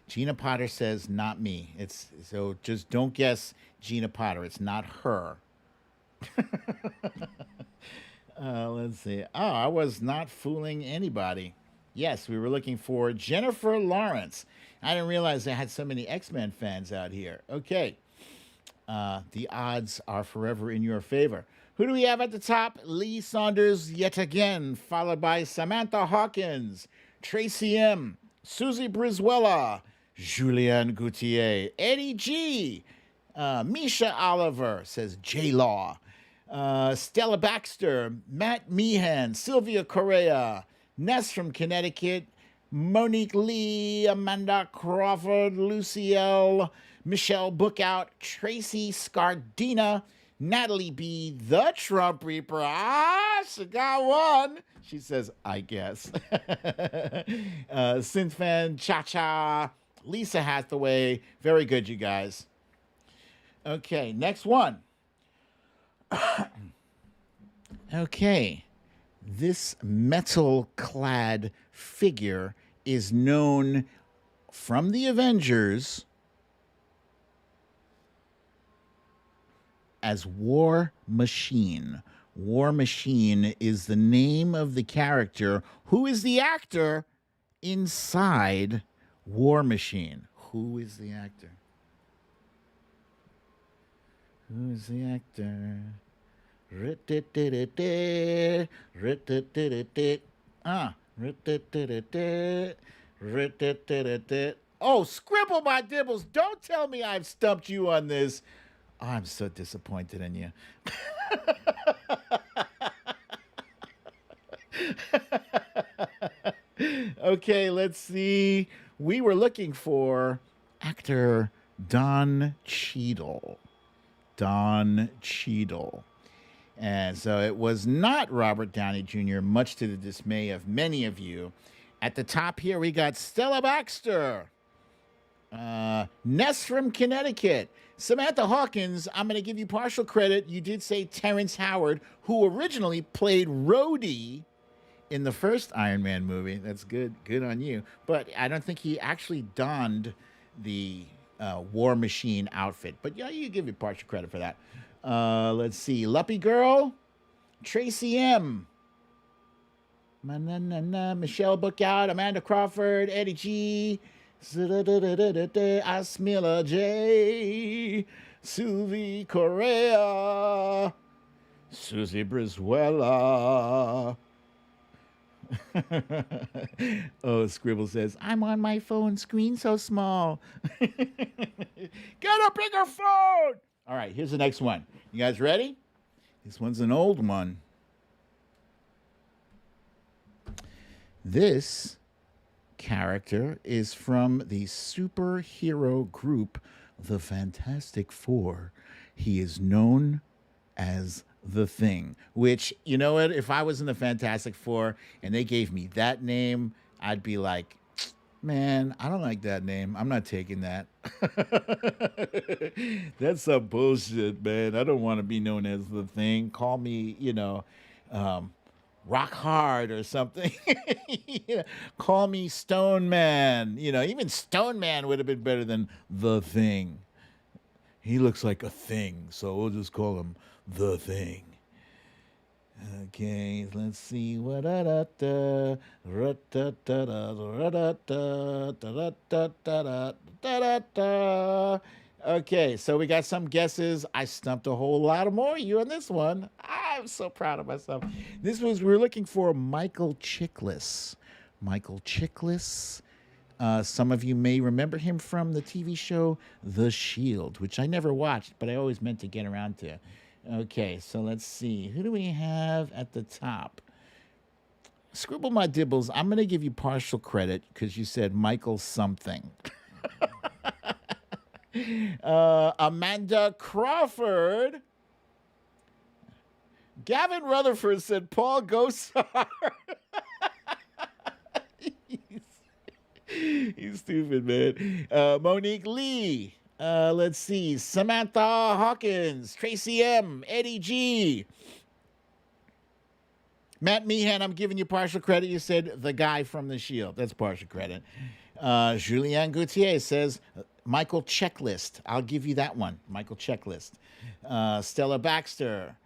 Gina Potter says, not me. It's so just don't guess Gina Potter. It's not her. Let's see. Oh, I was not fooling anybody. Yes, we were looking for Jennifer Lawrence. I didn't realize I had so many X-Men fans out here. Okay. The odds are forever in your favor. Who do we have at the top? Lee Saunders yet again, followed by Samantha Hawkins, Tracy M., Susie Brizuela, Julianne Gauthier, Eddie G., Misha Oliver, says J-Law, Stella Baxter, Matt Meehan, Sylvia Correa, Ness from Connecticut, Monique Lee, Amanda Crawford, Lucielle, Michelle Bookout, Tracy Scardina, Natalie B., the Trump Reaper. She got one. She says, I guess. Synthfan, Cha-Cha, Lisa Hathaway. Very good, you guys. Okay, next one. Okay. This metal-clad figure is known from the Avengers as War Machine. War Machine is the name of the character. Who is the actor inside War Machine? Who is the actor? Who is the actor? Oh, scribble my dibbles. Don't tell me I've stumped you on this. Oh, I'm so disappointed in you. Okay, let's see. We were looking for actor Don Cheadle. Don Cheadle. And so it was not Robert Downey Jr., much to the dismay of many of you. At the top here, we got Stella Baxter. Ness from Connecticut. Samantha Hawkins, I'm going to give you partial credit. You did say Terrence Howard, who originally played Rhodey in the first Iron Man movie. That's good. Good on you. But I don't think he actually donned the War Machine outfit. But yeah, you give you partial credit for that. Let's see. Luppy Girl, Tracy M. Michelle Bookout, Amanda Crawford, Eddie G. Asmila J. Sylvie Correa. Susie Brizuela. Oh, Scribble says, I'm on my phone screen so small. Get a bigger phone. All right, here's the next one. You guys ready? This one's an old one. This character is from the superhero group The Fantastic Four. He is known as The Thing, which, you know what, if I was in the Fantastic Four and they gave me that name, I'd be like, man, I don't like that name. I'm not taking that. That's some bullshit, man. I don't want to be known as The Thing. Call me, Rock Hard or something. Call me Stone Man. Even Stone Man would have been better than The Thing. He looks like a thing, so we'll just call him The Thing. Okay, let's see. Okay, so we got some guesses. I stumped a whole lot of more of you on this one. I'm so proud of myself. We were looking for Michael Chiklis. Michael Chiklis. Some of you may remember him from the TV show The Shield, which I never watched, but I always meant to get around to. Okay, so let's see. Who do we have at the top? Scribble my dibbles. I'm going to give you partial credit because you said Michael something. Amanda Crawford. Gavin Rutherford said Paul Gosar. He's stupid, man. Monique Lee. Let's see. Samantha Hawkins. Tracy M. Eddie G. Matt Meehan, I'm giving you partial credit. You said the guy from The Shield. That's partial credit. Julianne Gauthier says Michael Checklist. I'll give you that one. Michael Checklist. Stella Baxter.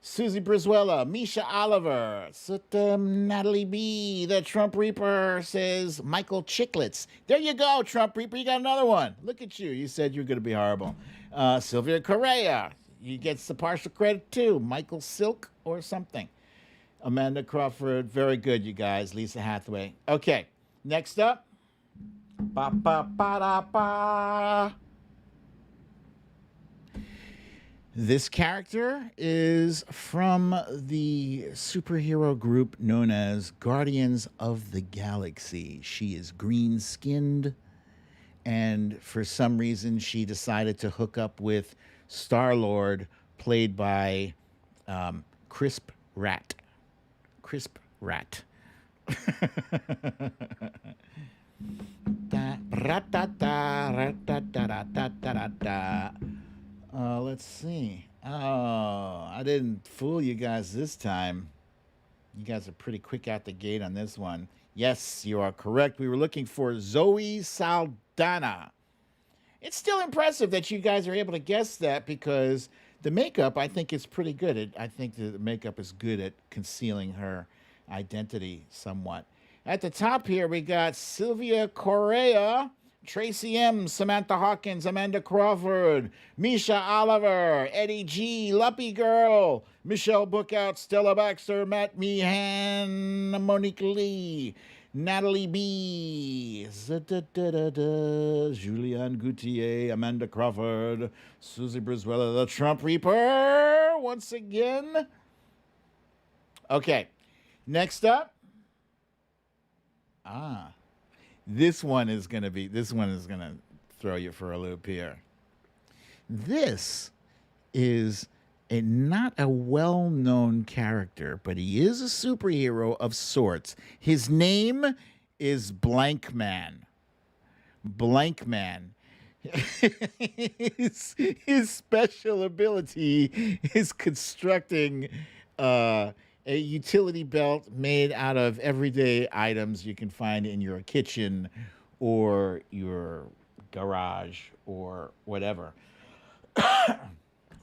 Susie Brizuela, Misha Oliver, Natalie B. The Trump Reaper says Michael Chicklets. There you go, Trump Reaper. You got another one. Look at you. You said you were going to be horrible. Sylvia Correa. You get the partial credit too. Michael Silk or something. Amanda Crawford. Very good, you guys. Lisa Hathaway. Okay. Next up. Ba ba ba da ba. This character is from the superhero group known as Guardians of the Galaxy. She is green-skinned, and for some reason she decided to hook up with Star-Lord, played by Crisp Rat. Crisp Rat. Let's see. Oh, I didn't fool you guys this time. You guys are pretty quick out the gate on this one. Yes, you are correct. We were looking for Zoe Saldana. It's still impressive that you guys are able to guess that because the makeup, I think, is pretty good. I think the makeup is good at concealing her identity somewhat. At the top here, we got Sylvia Correa, Tracy M., Samantha Hawkins, Amanda Crawford, Misha Oliver, Eddie G., Luppy Girl, Michelle Bookout, Stella Baxter, Matt Meehan, Monique Lee, Natalie B., Julianne Gauthier, Amanda Crawford, Susie Brizuela, the Trump Reaper, once again. Okay, next up. This one is gonna throw you for a loop here. This is not a well-known character, but he is a superhero of sorts. His name is Blank Man. Blank Man. His special ability is constructing a utility belt made out of everyday items you can find in your kitchen or your garage or whatever.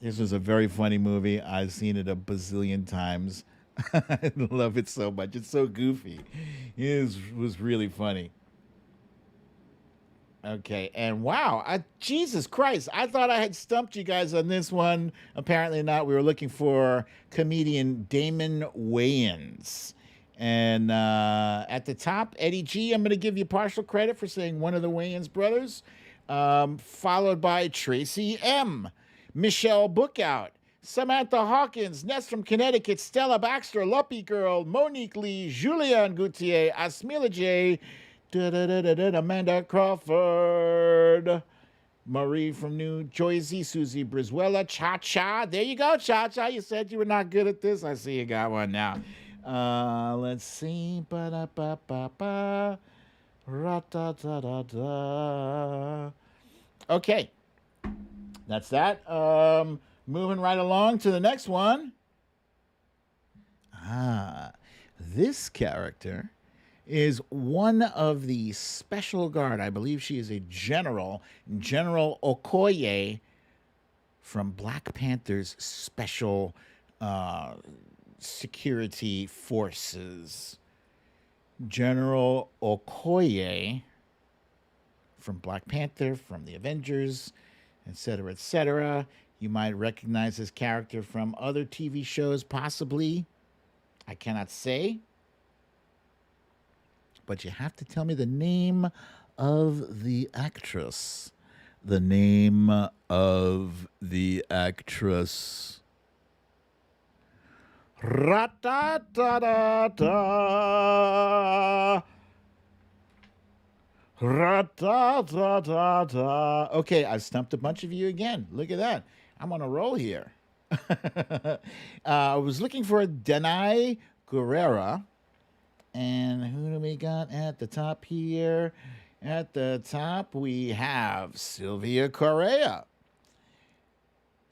This was a very funny movie. I've seen it a bazillion times. I love it so much. It's so goofy. It was really funny. Okay, and wow, Jesus Christ, I thought I had stumped you guys on this one. Apparently not. We were looking for comedian Damon Wayans. And at the top, Eddie G., I'm going to give you partial credit for saying one of the Wayans brothers, followed by Tracy M., Michelle Bookout, Samantha Hawkins, Ness from Connecticut, Stella Baxter, Luppy Girl, Monique Lee, Julianne Gauthier, Asmila J., Amanda Crawford, Marie from New Jersey, Susie Brizuela, Cha-Cha. There you go, Cha-Cha. You said you were not good at this. I see you got one now. Let's see. Ba-da-ba-ba-ba. Ra-da-da-da-da. Okay. That's that. Moving right along to the next one. This character is one of the special guard. I believe she is a general, General Okoye from Black Panther's special security forces. General Okoye from Black Panther, from the Avengers, etc., etc. You might recognize this character from other TV shows, possibly. I cannot say. But you have to tell me the name of the actress. The name of the actress. Ra-ta-ta-ta-ta. Ra-ta-ta-ta-ta. Okay, I've stumped a bunch of you again. Look at that. I'm on a roll here. I was looking for Denai Guerrera. And who do we got at the top here? At the top, we have Sylvia Correa.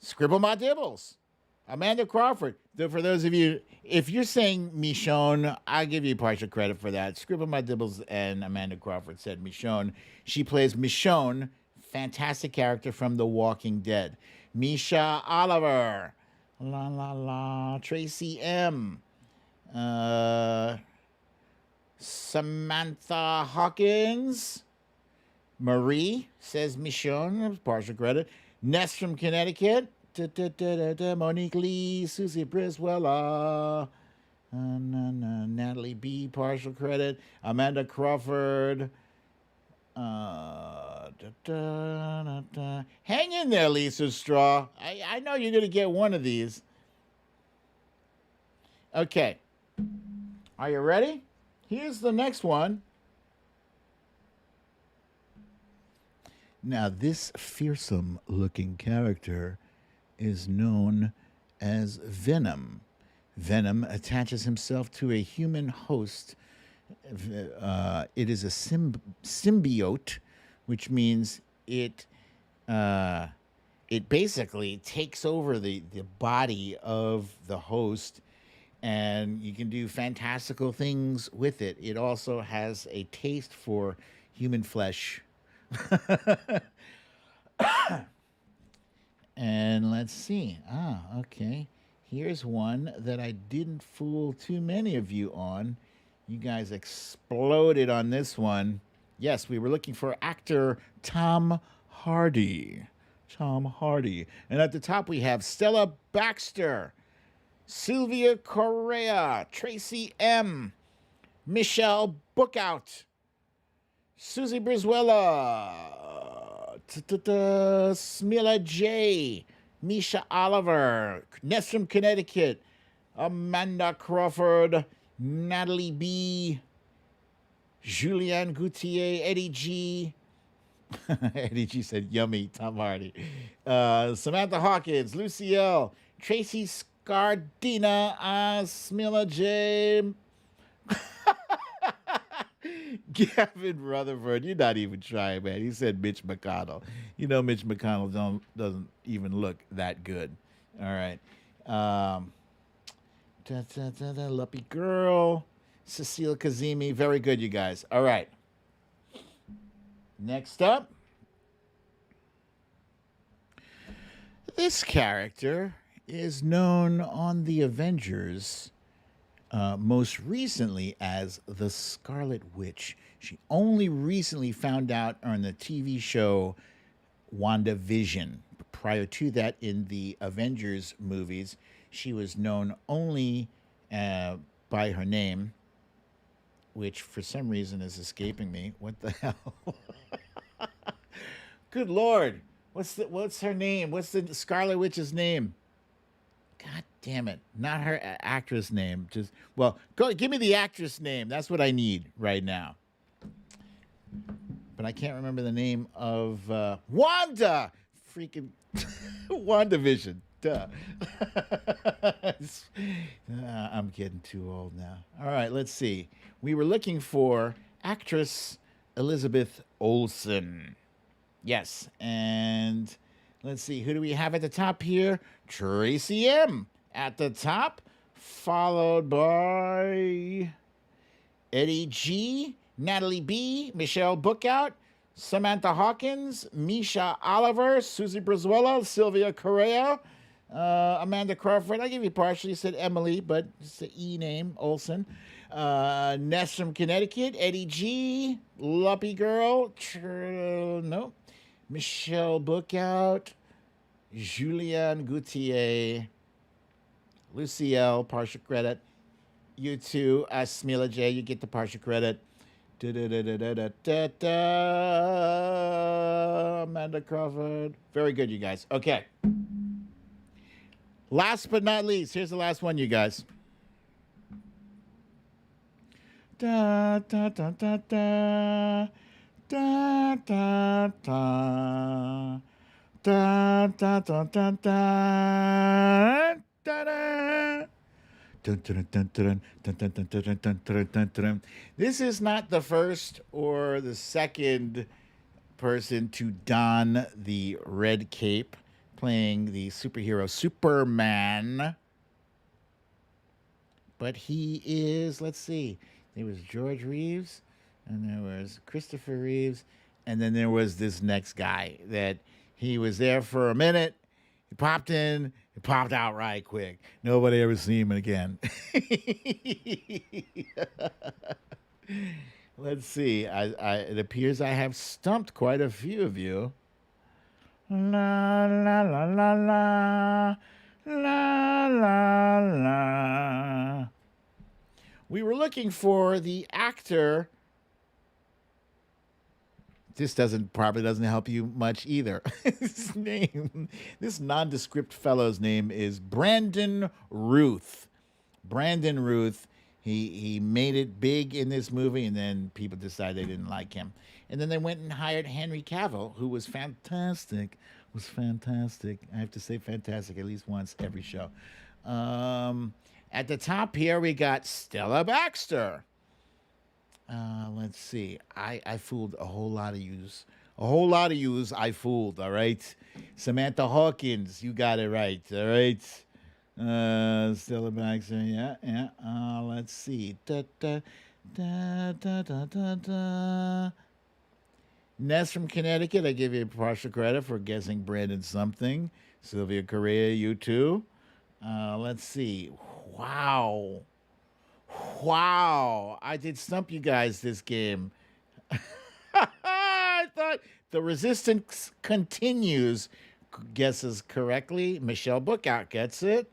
Scribble My Dibbles. Amanda Crawford. For those of you, if you're saying Michonne, I'll give you partial credit for that. Scribble My Dibbles and Amanda Crawford said Michonne. She plays Michonne, fantastic character from The Walking Dead. Misha Oliver. La la la. Tracy M. Samantha Hawkins. Marie says Michonne, partial credit. Ness from Connecticut. Monique Lee, Susie Briswella, Natalie B, partial credit. Amanda Crawford. Hang in there, Lisa Straw. I know you're going to get one of these. Okay. Are you ready? Here's the next one. Now, this fearsome-looking character is known as Venom. Venom attaches himself to a human host. It is a symbiote, which means it basically takes over the body of the host, and you can do fantastical things with it. It also has a taste for human flesh. And let's see. Okay. Here's one that I didn't fool too many of you on. You guys exploded on this one. Yes, we were looking for actor Tom Hardy. Tom Hardy. And at the top we have Stella Baxter, Sylvia Correa, Tracy M, Michelle Bookout, Susie Briswella, Smilla J, Misha Oliver, Ness from Connecticut, Amanda Crawford, Natalie B, Julianne Gauthier, Eddie G. Eddie G said, yummy, Tom Hardy. Samantha Hawkins, Lucy L, Tracy Scardina, Smilla J. Gavin Rutherford, you're not even trying, man. He said Mitch McConnell. You know Mitch McConnell doesn't even look that good. All right. Luppy Girl, Cecile Kazemi. Very good, you guys. All right. Next up. This character is known on the Avengers most recently as the Scarlet Witch. She only recently found out on the TV show WandaVision. Prior to that, in the Avengers movies, she was known only by her name, which for some reason is escaping me. What the hell? Good Lord. What's her name? What's the Scarlet Witch's name? God damn it. Not her actress name. Just, well, give me the actress name. That's what I need right now. But I can't remember the name of Wanda. Freaking WandaVision. Duh. I'm getting too old now. All right, let's see. We were looking for actress Elizabeth Olsen. Yes, and let's see. Who do we have at the top here? Tracy M at the top, followed by Eddie G, Natalie B, Michelle Bookout, Samantha Hawkins, Misha Oliver, Susie Briswella, Sylvia Correa, Amanda Crawford. I give you partially. Said Emily, but it's the E name, Olsen. Ness from Connecticut, Eddie G, Luppy Girl, nope. Michelle Bookout, Julian Goutier, Lucielle, partial credit. You too, Smila J, you get the partial credit. Amanda Crawford. Very good, you guys. Okay. Last but not least, here's the last one, you guys. Da da da da da da da da da da da da da da. This is not the first or the second person to don the red cape playing the superhero Superman. But he is, let's see, there was George Reeves, and there was Christopher Reeves, and then there was this next guy that he was there for a minute. He popped in, he popped out right quick. Nobody ever seen him again. Let's see. It appears I have stumped quite a few of you. La la la la la la la la. We were looking for the actor. This probably doesn't help you much either. His name, this nondescript fellow's name is Brandon Routh. Brandon Routh. He made it big in this movie, and then people decided they didn't like him. And then they went and hired Henry Cavill, who was fantastic. I have to say fantastic at least once every show. At the top here, we got Stella Baxter. Let's see. I fooled a whole lot of yous. I fooled, all right? Samantha Hawkins, you got it right, all right? Stella Baxter, yeah. Let's see. Ness from Connecticut, I give you partial credit for guessing Brandon something. Sylvia Correa, you too. Let's see. Wow. I did stump you guys this game. I thought the resistance continues. Guesses correctly. Michelle Bookout gets it.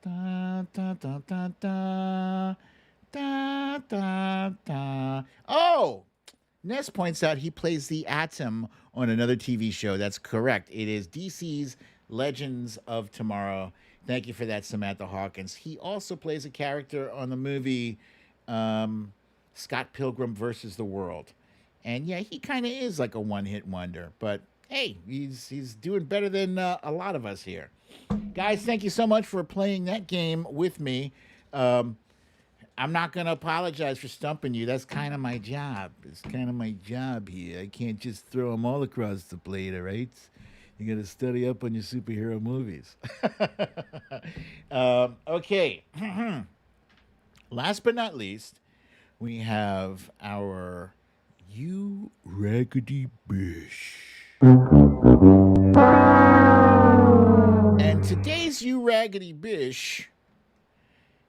Da, da, da, da, da, da, da, da. Oh! Ness points out he plays the Atom on another TV show. That's correct. It is DC's Legends of Tomorrow. Thank you for that, Samantha Hawkins. He also plays a character on the movie Scott Pilgrim versus the World. And yeah, he kind of is like a one-hit wonder. But hey, he's doing better than a lot of us here. Guys, thank you so much for playing that game with me. I'm not going to apologize for stumping you. That's kind of my job. It's kind of my job here. I can't just throw them all across the plate, all right? You got to study up on your superhero movies. Okay. Last but not least, we have our You Raggedy Bish. And today's You Raggedy Bish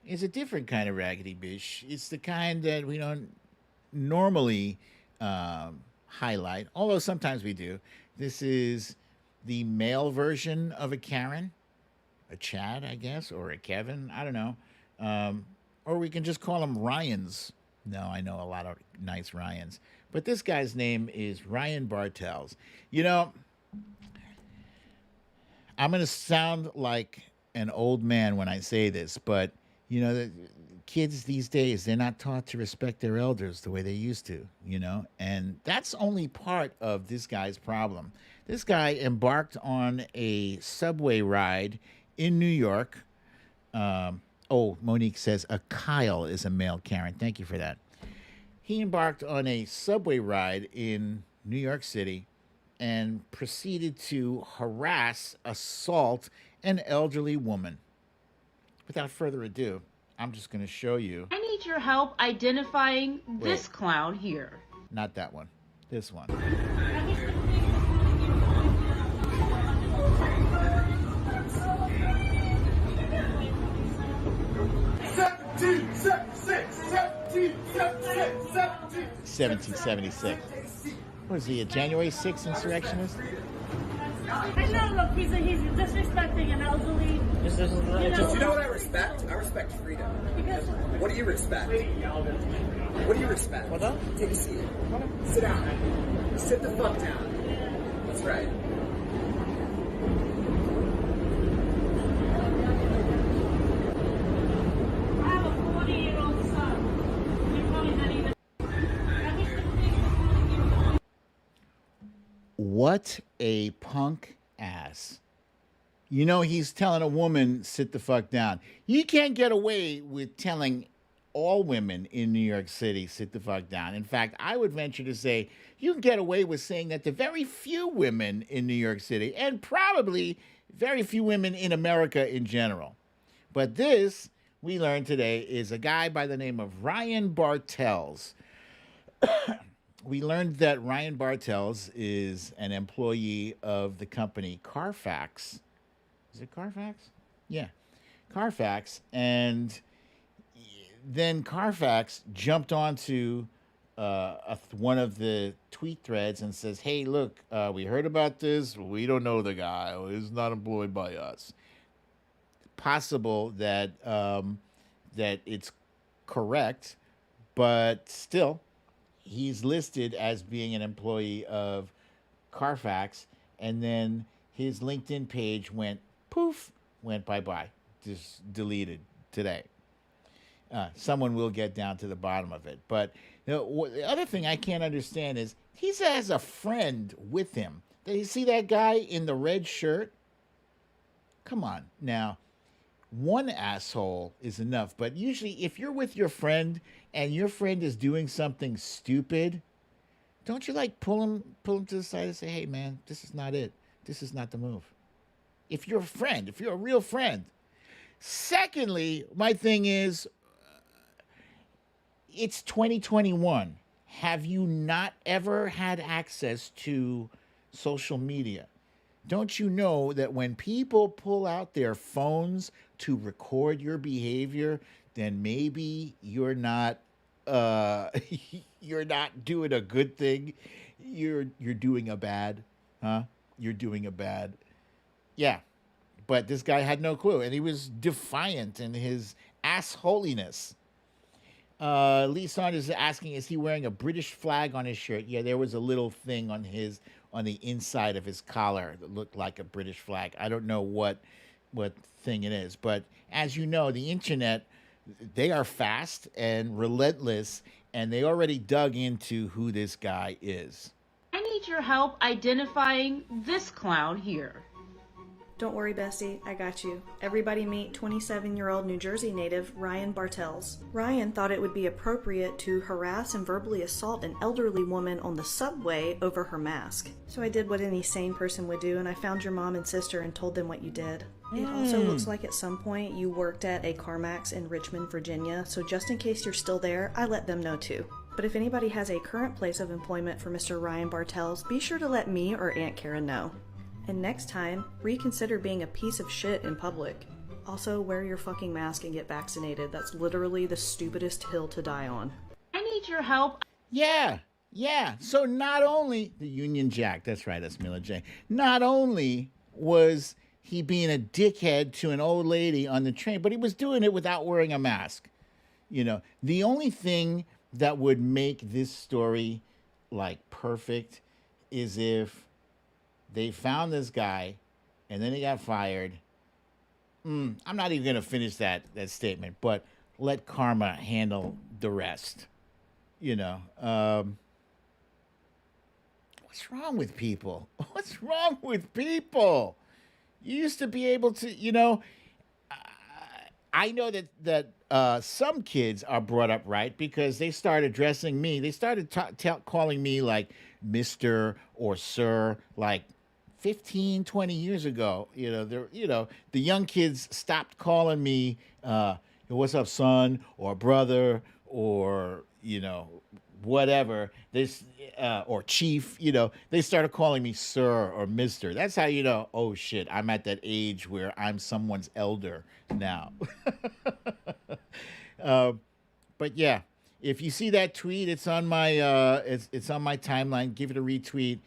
is a different kind of Raggedy Bish. It's the kind that we don't normally highlight, although sometimes we do. This is the male version of a Karen, a Chad, I guess, or a Kevin. I don't know. Or we can just call them Ryans. No, I know a lot of nice Ryans. But this guy's name is Ryan Bartels. You know, I'm going to sound like an old man when I say this, but, you know, the kids these days, they're not taught to respect their elders the way they used to, you know, and that's only part of this guy's problem. This guy embarked on a subway ride in New York. Monique says a Kyle is a male Karen. Thank you for that. He embarked on a subway ride in New York City and proceeded to harass, assault an elderly woman. Without further ado, I'm just going to show you. I need your help identifying this clown here. Not that one. This one. Was he a January 6th insurrectionist? I know, look, he's disrespecting an elderly. You know what I respect? I respect freedom. What do you respect? What do you respect? Take a seat. Sit down. Sit the fuck down. That's right. I have a 40-year-old son. You're probably not even. What a punk ass. You know, he's telling a woman, sit the fuck down. You can't get away with telling all women in New York City, sit the fuck down. In fact, I would venture to say you can get away with saying that to very few women in New York City, and probably very few women in America in general. But this, we learned today, is a guy by the name of Ryan Bartels. We learned that Ryan Bartels is an employee of the company Carfax. Is it Carfax? Yeah, Carfax. And then Carfax jumped onto one of the tweet threads and says, hey, look, we heard about this. We don't know the guy. He's not employed by us. Possible that that it's correct, but still, he's listed as being an employee of Carfax, and then his LinkedIn page went poof, went bye-bye, just deleted today. Someone will get down to the bottom of it. But the other thing I can't understand is he has a friend with him. Did you see that guy in the red shirt? Come on now. One asshole is enough, but usually if you're with your friend and your friend is doing something stupid, don't you like pull him to the side and say, hey man, this is not it. This is not the move. If you're a friend, if you're a real friend. Secondly, my thing is, it's 2021. Have you not ever had access to social media? Don't you know that when people pull out their phones to record your behavior, then maybe you're not you're not doing a good thing. You're doing a bad, huh? You're doing a bad. Yeah. But this guy had no clue, and he was defiant in his assholiness. Lee Saunders is asking, is he wearing a British flag on his shirt? Yeah, there was a little thing on the inside of his collar that looked like a British flag. I don't know what thing it is, but as you know, the internet, they are fast and relentless, and they already dug into who this guy is. I need your help identifying this clown here. Don't worry, Bessie, I got you. Everybody meet 27-year-old New Jersey native Ryan Bartels. Ryan thought it would be appropriate to harass and verbally assault an elderly woman on the subway over her mask. So I did what any sane person would do, and I found your mom and sister and told them what you did. It also looks like at some point you worked at a CarMax in Richmond, Virginia, so just in case you're still there, I let them know too. But if anybody has a current place of employment for Mr. Ryan Bartels, be sure to let me or Aunt Karen know. And next time, reconsider being a piece of shit in public. Also, wear your fucking mask and get vaccinated. That's literally the stupidest hill to die on. I need your help. Yeah. So not only the Union Jack, that's right, that's Mila J. Not only was he being a dickhead to an old lady on the train, but he was doing it without wearing a mask. You know, the only thing that would make this story like perfect is if they found this guy and then he got fired. I'm not even going to finish that statement, but let karma handle the rest. You know, what's wrong with people? What's wrong with people? You used to be able to, you know, I know that some kids are brought up right because they started addressing me. They started calling me like Mr. or Sir, like 15, 20 years ago. The young kids stopped calling me, what's up, son, or brother, or, whatever, or chief, they started calling me sir or mister. That's how you know, oh shit, I'm at that age where I'm someone's elder now. But yeah, If you see that tweet, it's on my it's on my timeline. Give it a retweet.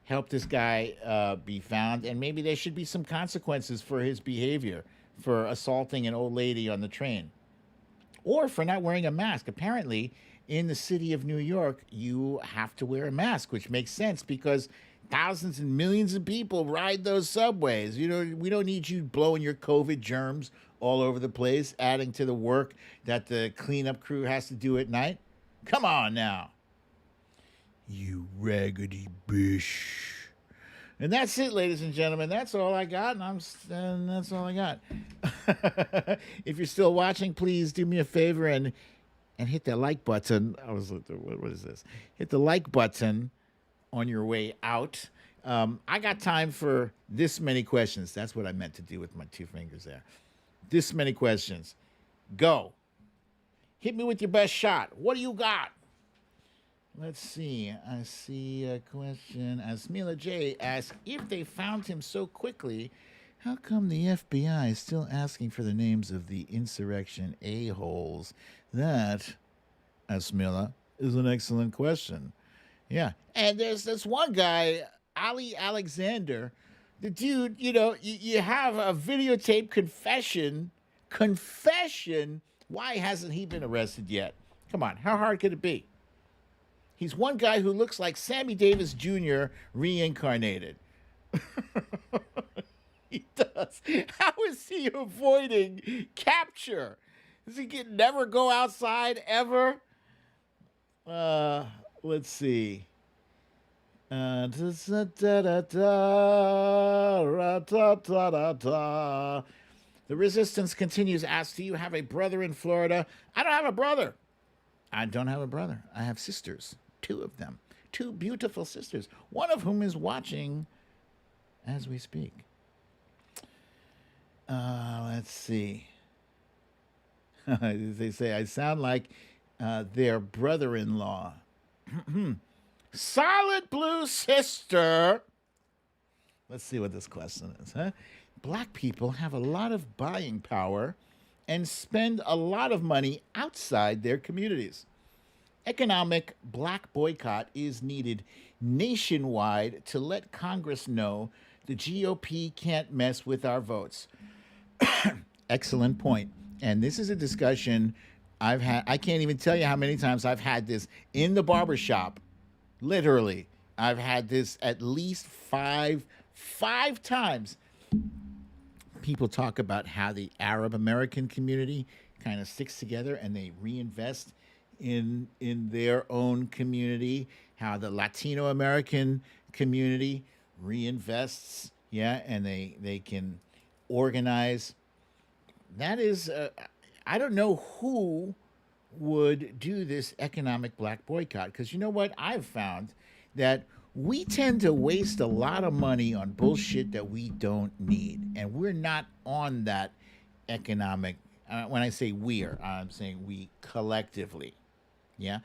Help this guy be found, and maybe there should be some consequences for his behavior, for assaulting an old lady on the train, or for not wearing a mask. Apparently, in the city of New York, you have to wear a mask, which makes sense because thousands and millions of people ride those subways. You know, we don't need you blowing your COVID germs all over the place, adding to the work that the cleanup crew has to do at night. Come on now. You raggedy bish. And that's it, ladies and gentlemen. That's all I got, and that's all I got. If you're still watching, please do me a favor and hit that like button. What is this? Hit the like button on your way out. I got time for this many questions. That's what I meant to do with my two fingers there. This many questions. Go. Hit me with your best shot. What do you got? Let's see. I see a question. Asmila J asks, if they found him so quickly, how come the FBI is still asking for the names of the insurrection a-holes? That, Asmila, is an excellent question. Yeah. And there's this one guy, Ali Alexander. The dude, you know, you have a videotape confession. Why hasn't he been arrested yet? Come on, how hard could it be? He's one guy who looks like Sammy Davis Jr. reincarnated. He does. How is he avoiding capture? Does he never go outside ever? Let's see. The resistance continues. Asks, do you have a brother in Florida? I don't have a brother. I don't have a brother. I have sisters. 2 of them. 2 beautiful sisters. One of whom is watching as we speak. Let's see. They say I sound like their brother-in-law. Solid blue sister. Let's see what this question is, huh? Black people have a lot of buying power and spend a lot of money outside their communities. Economic black boycott is needed nationwide to let Congress know the GOP can't mess with our votes. Excellent point. And this is a discussion I've had. I can't even tell you how many times I've had this in the barbershop. Literally, I've had this at least five times. People talk about how the Arab American community kind of sticks together and they reinvest in their own community, how the Latino American community reinvests, and they can organize. That is, I don't know who would do this economic black boycott, because you know what? I've found that we tend to waste a lot of money on bullshit that we don't need, and we're not on that economic. When I say we're, I'm saying we collectively. Yeah,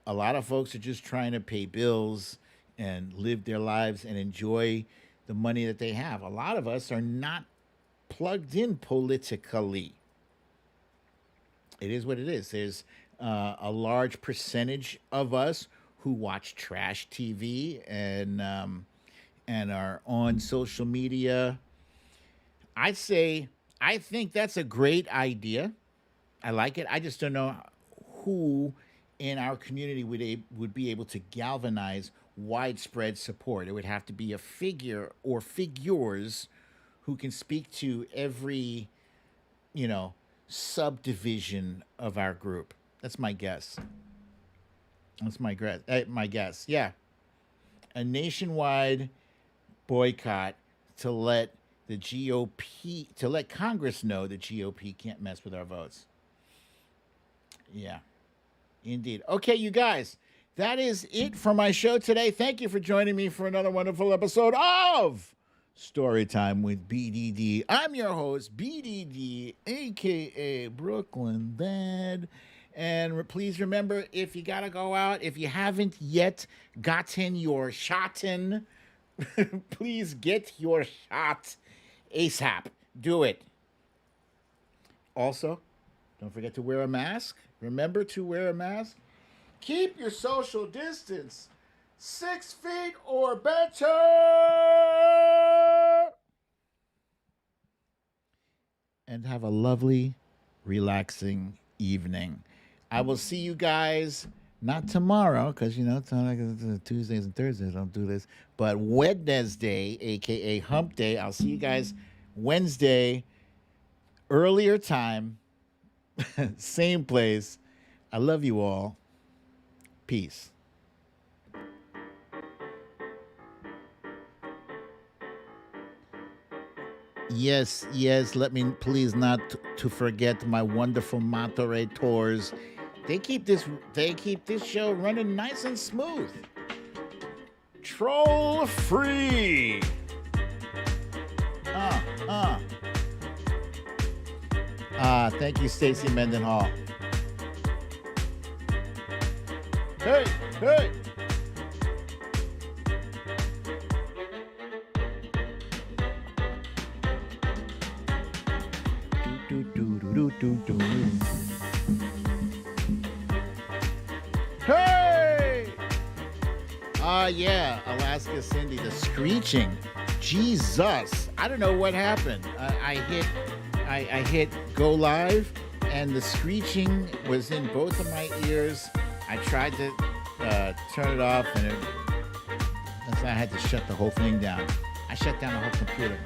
a lot of folks are just trying to pay bills and live their lives and enjoy the money that they have. A lot of us are not plugged in politically. It is what it is. There's a large percentage of us who watch trash TV and are on social media. I think that's a great idea. I like it. I just don't know who in our community would be able to galvanize widespread support. It would have to be a figure or figures who can speak to every, subdivision of our group. That's my guess. That's my guess. Yeah. A nationwide boycott to let the GOP, to let Congress know the GOP can't mess with our votes. Yeah, indeed. Okay, you guys, that is it for my show today. Thank you for joining me for another wonderful episode of Storytime with BDD. I'm your host, BDD, a.k.a. Brooklyn Dad. And please remember, if you got to go out, if you haven't yet gotten your shot in, please get your shot ASAP. Do it. Also, don't forget to wear a mask. Remember to wear a mask. Keep your social distance 6 feet or better. And have a lovely, relaxing evening. I will see you guys not tomorrow, because, it's not like Tuesdays and Thursdays. I don't do this. But Wednesday, a.k.a. Hump Day. I'll see you guys Wednesday, earlier time, same place. I love you all. Peace. Yes, let me please not to forget my wonderful Monterey tours. They keep this show running nice and smooth. Troll free. Thank you, Stacy Mendenhall. Hey. Hey! Yeah, Alaska Cindy, the screeching. Jesus, I don't know what happened. I hit go live, and the screeching was in both of my ears. I tried to turn it off, and that's why I had to shut the whole thing down. I shut down the whole computer.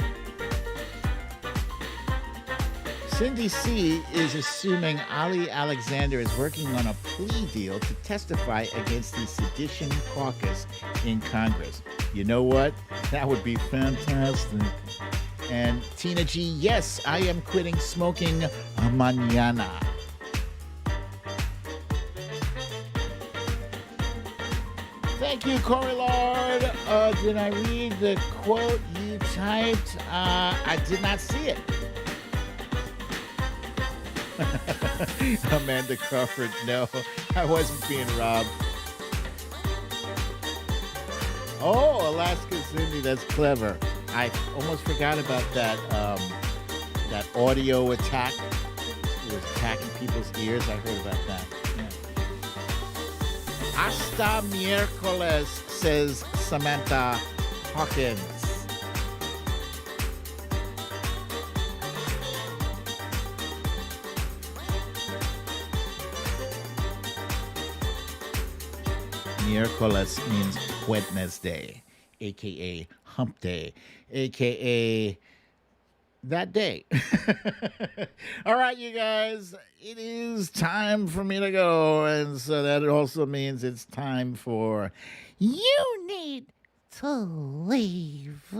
Cindy C. is assuming Ali Alexander is working on a plea deal to testify against the Sedition Caucus in Congress. You know what? That would be fantastic. And Tina G., yes, I am quitting smoking mañana. Thank you, Corey Lord. Did I read the quote you typed? I did not see it. Amanda Crawford, no, I wasn't being robbed. Oh, Alaska Cindy, that's clever. I almost forgot about that that audio attack. It was attacking people's ears. I heard about that. Yeah. Hasta miércoles, says Samantha Hawkins. Miércoles means Wednesday, a.k.a. Hump Day, a.k.a. that day. All right, you guys, it is time for me to go. And so that also means it's time for You Need to Leave.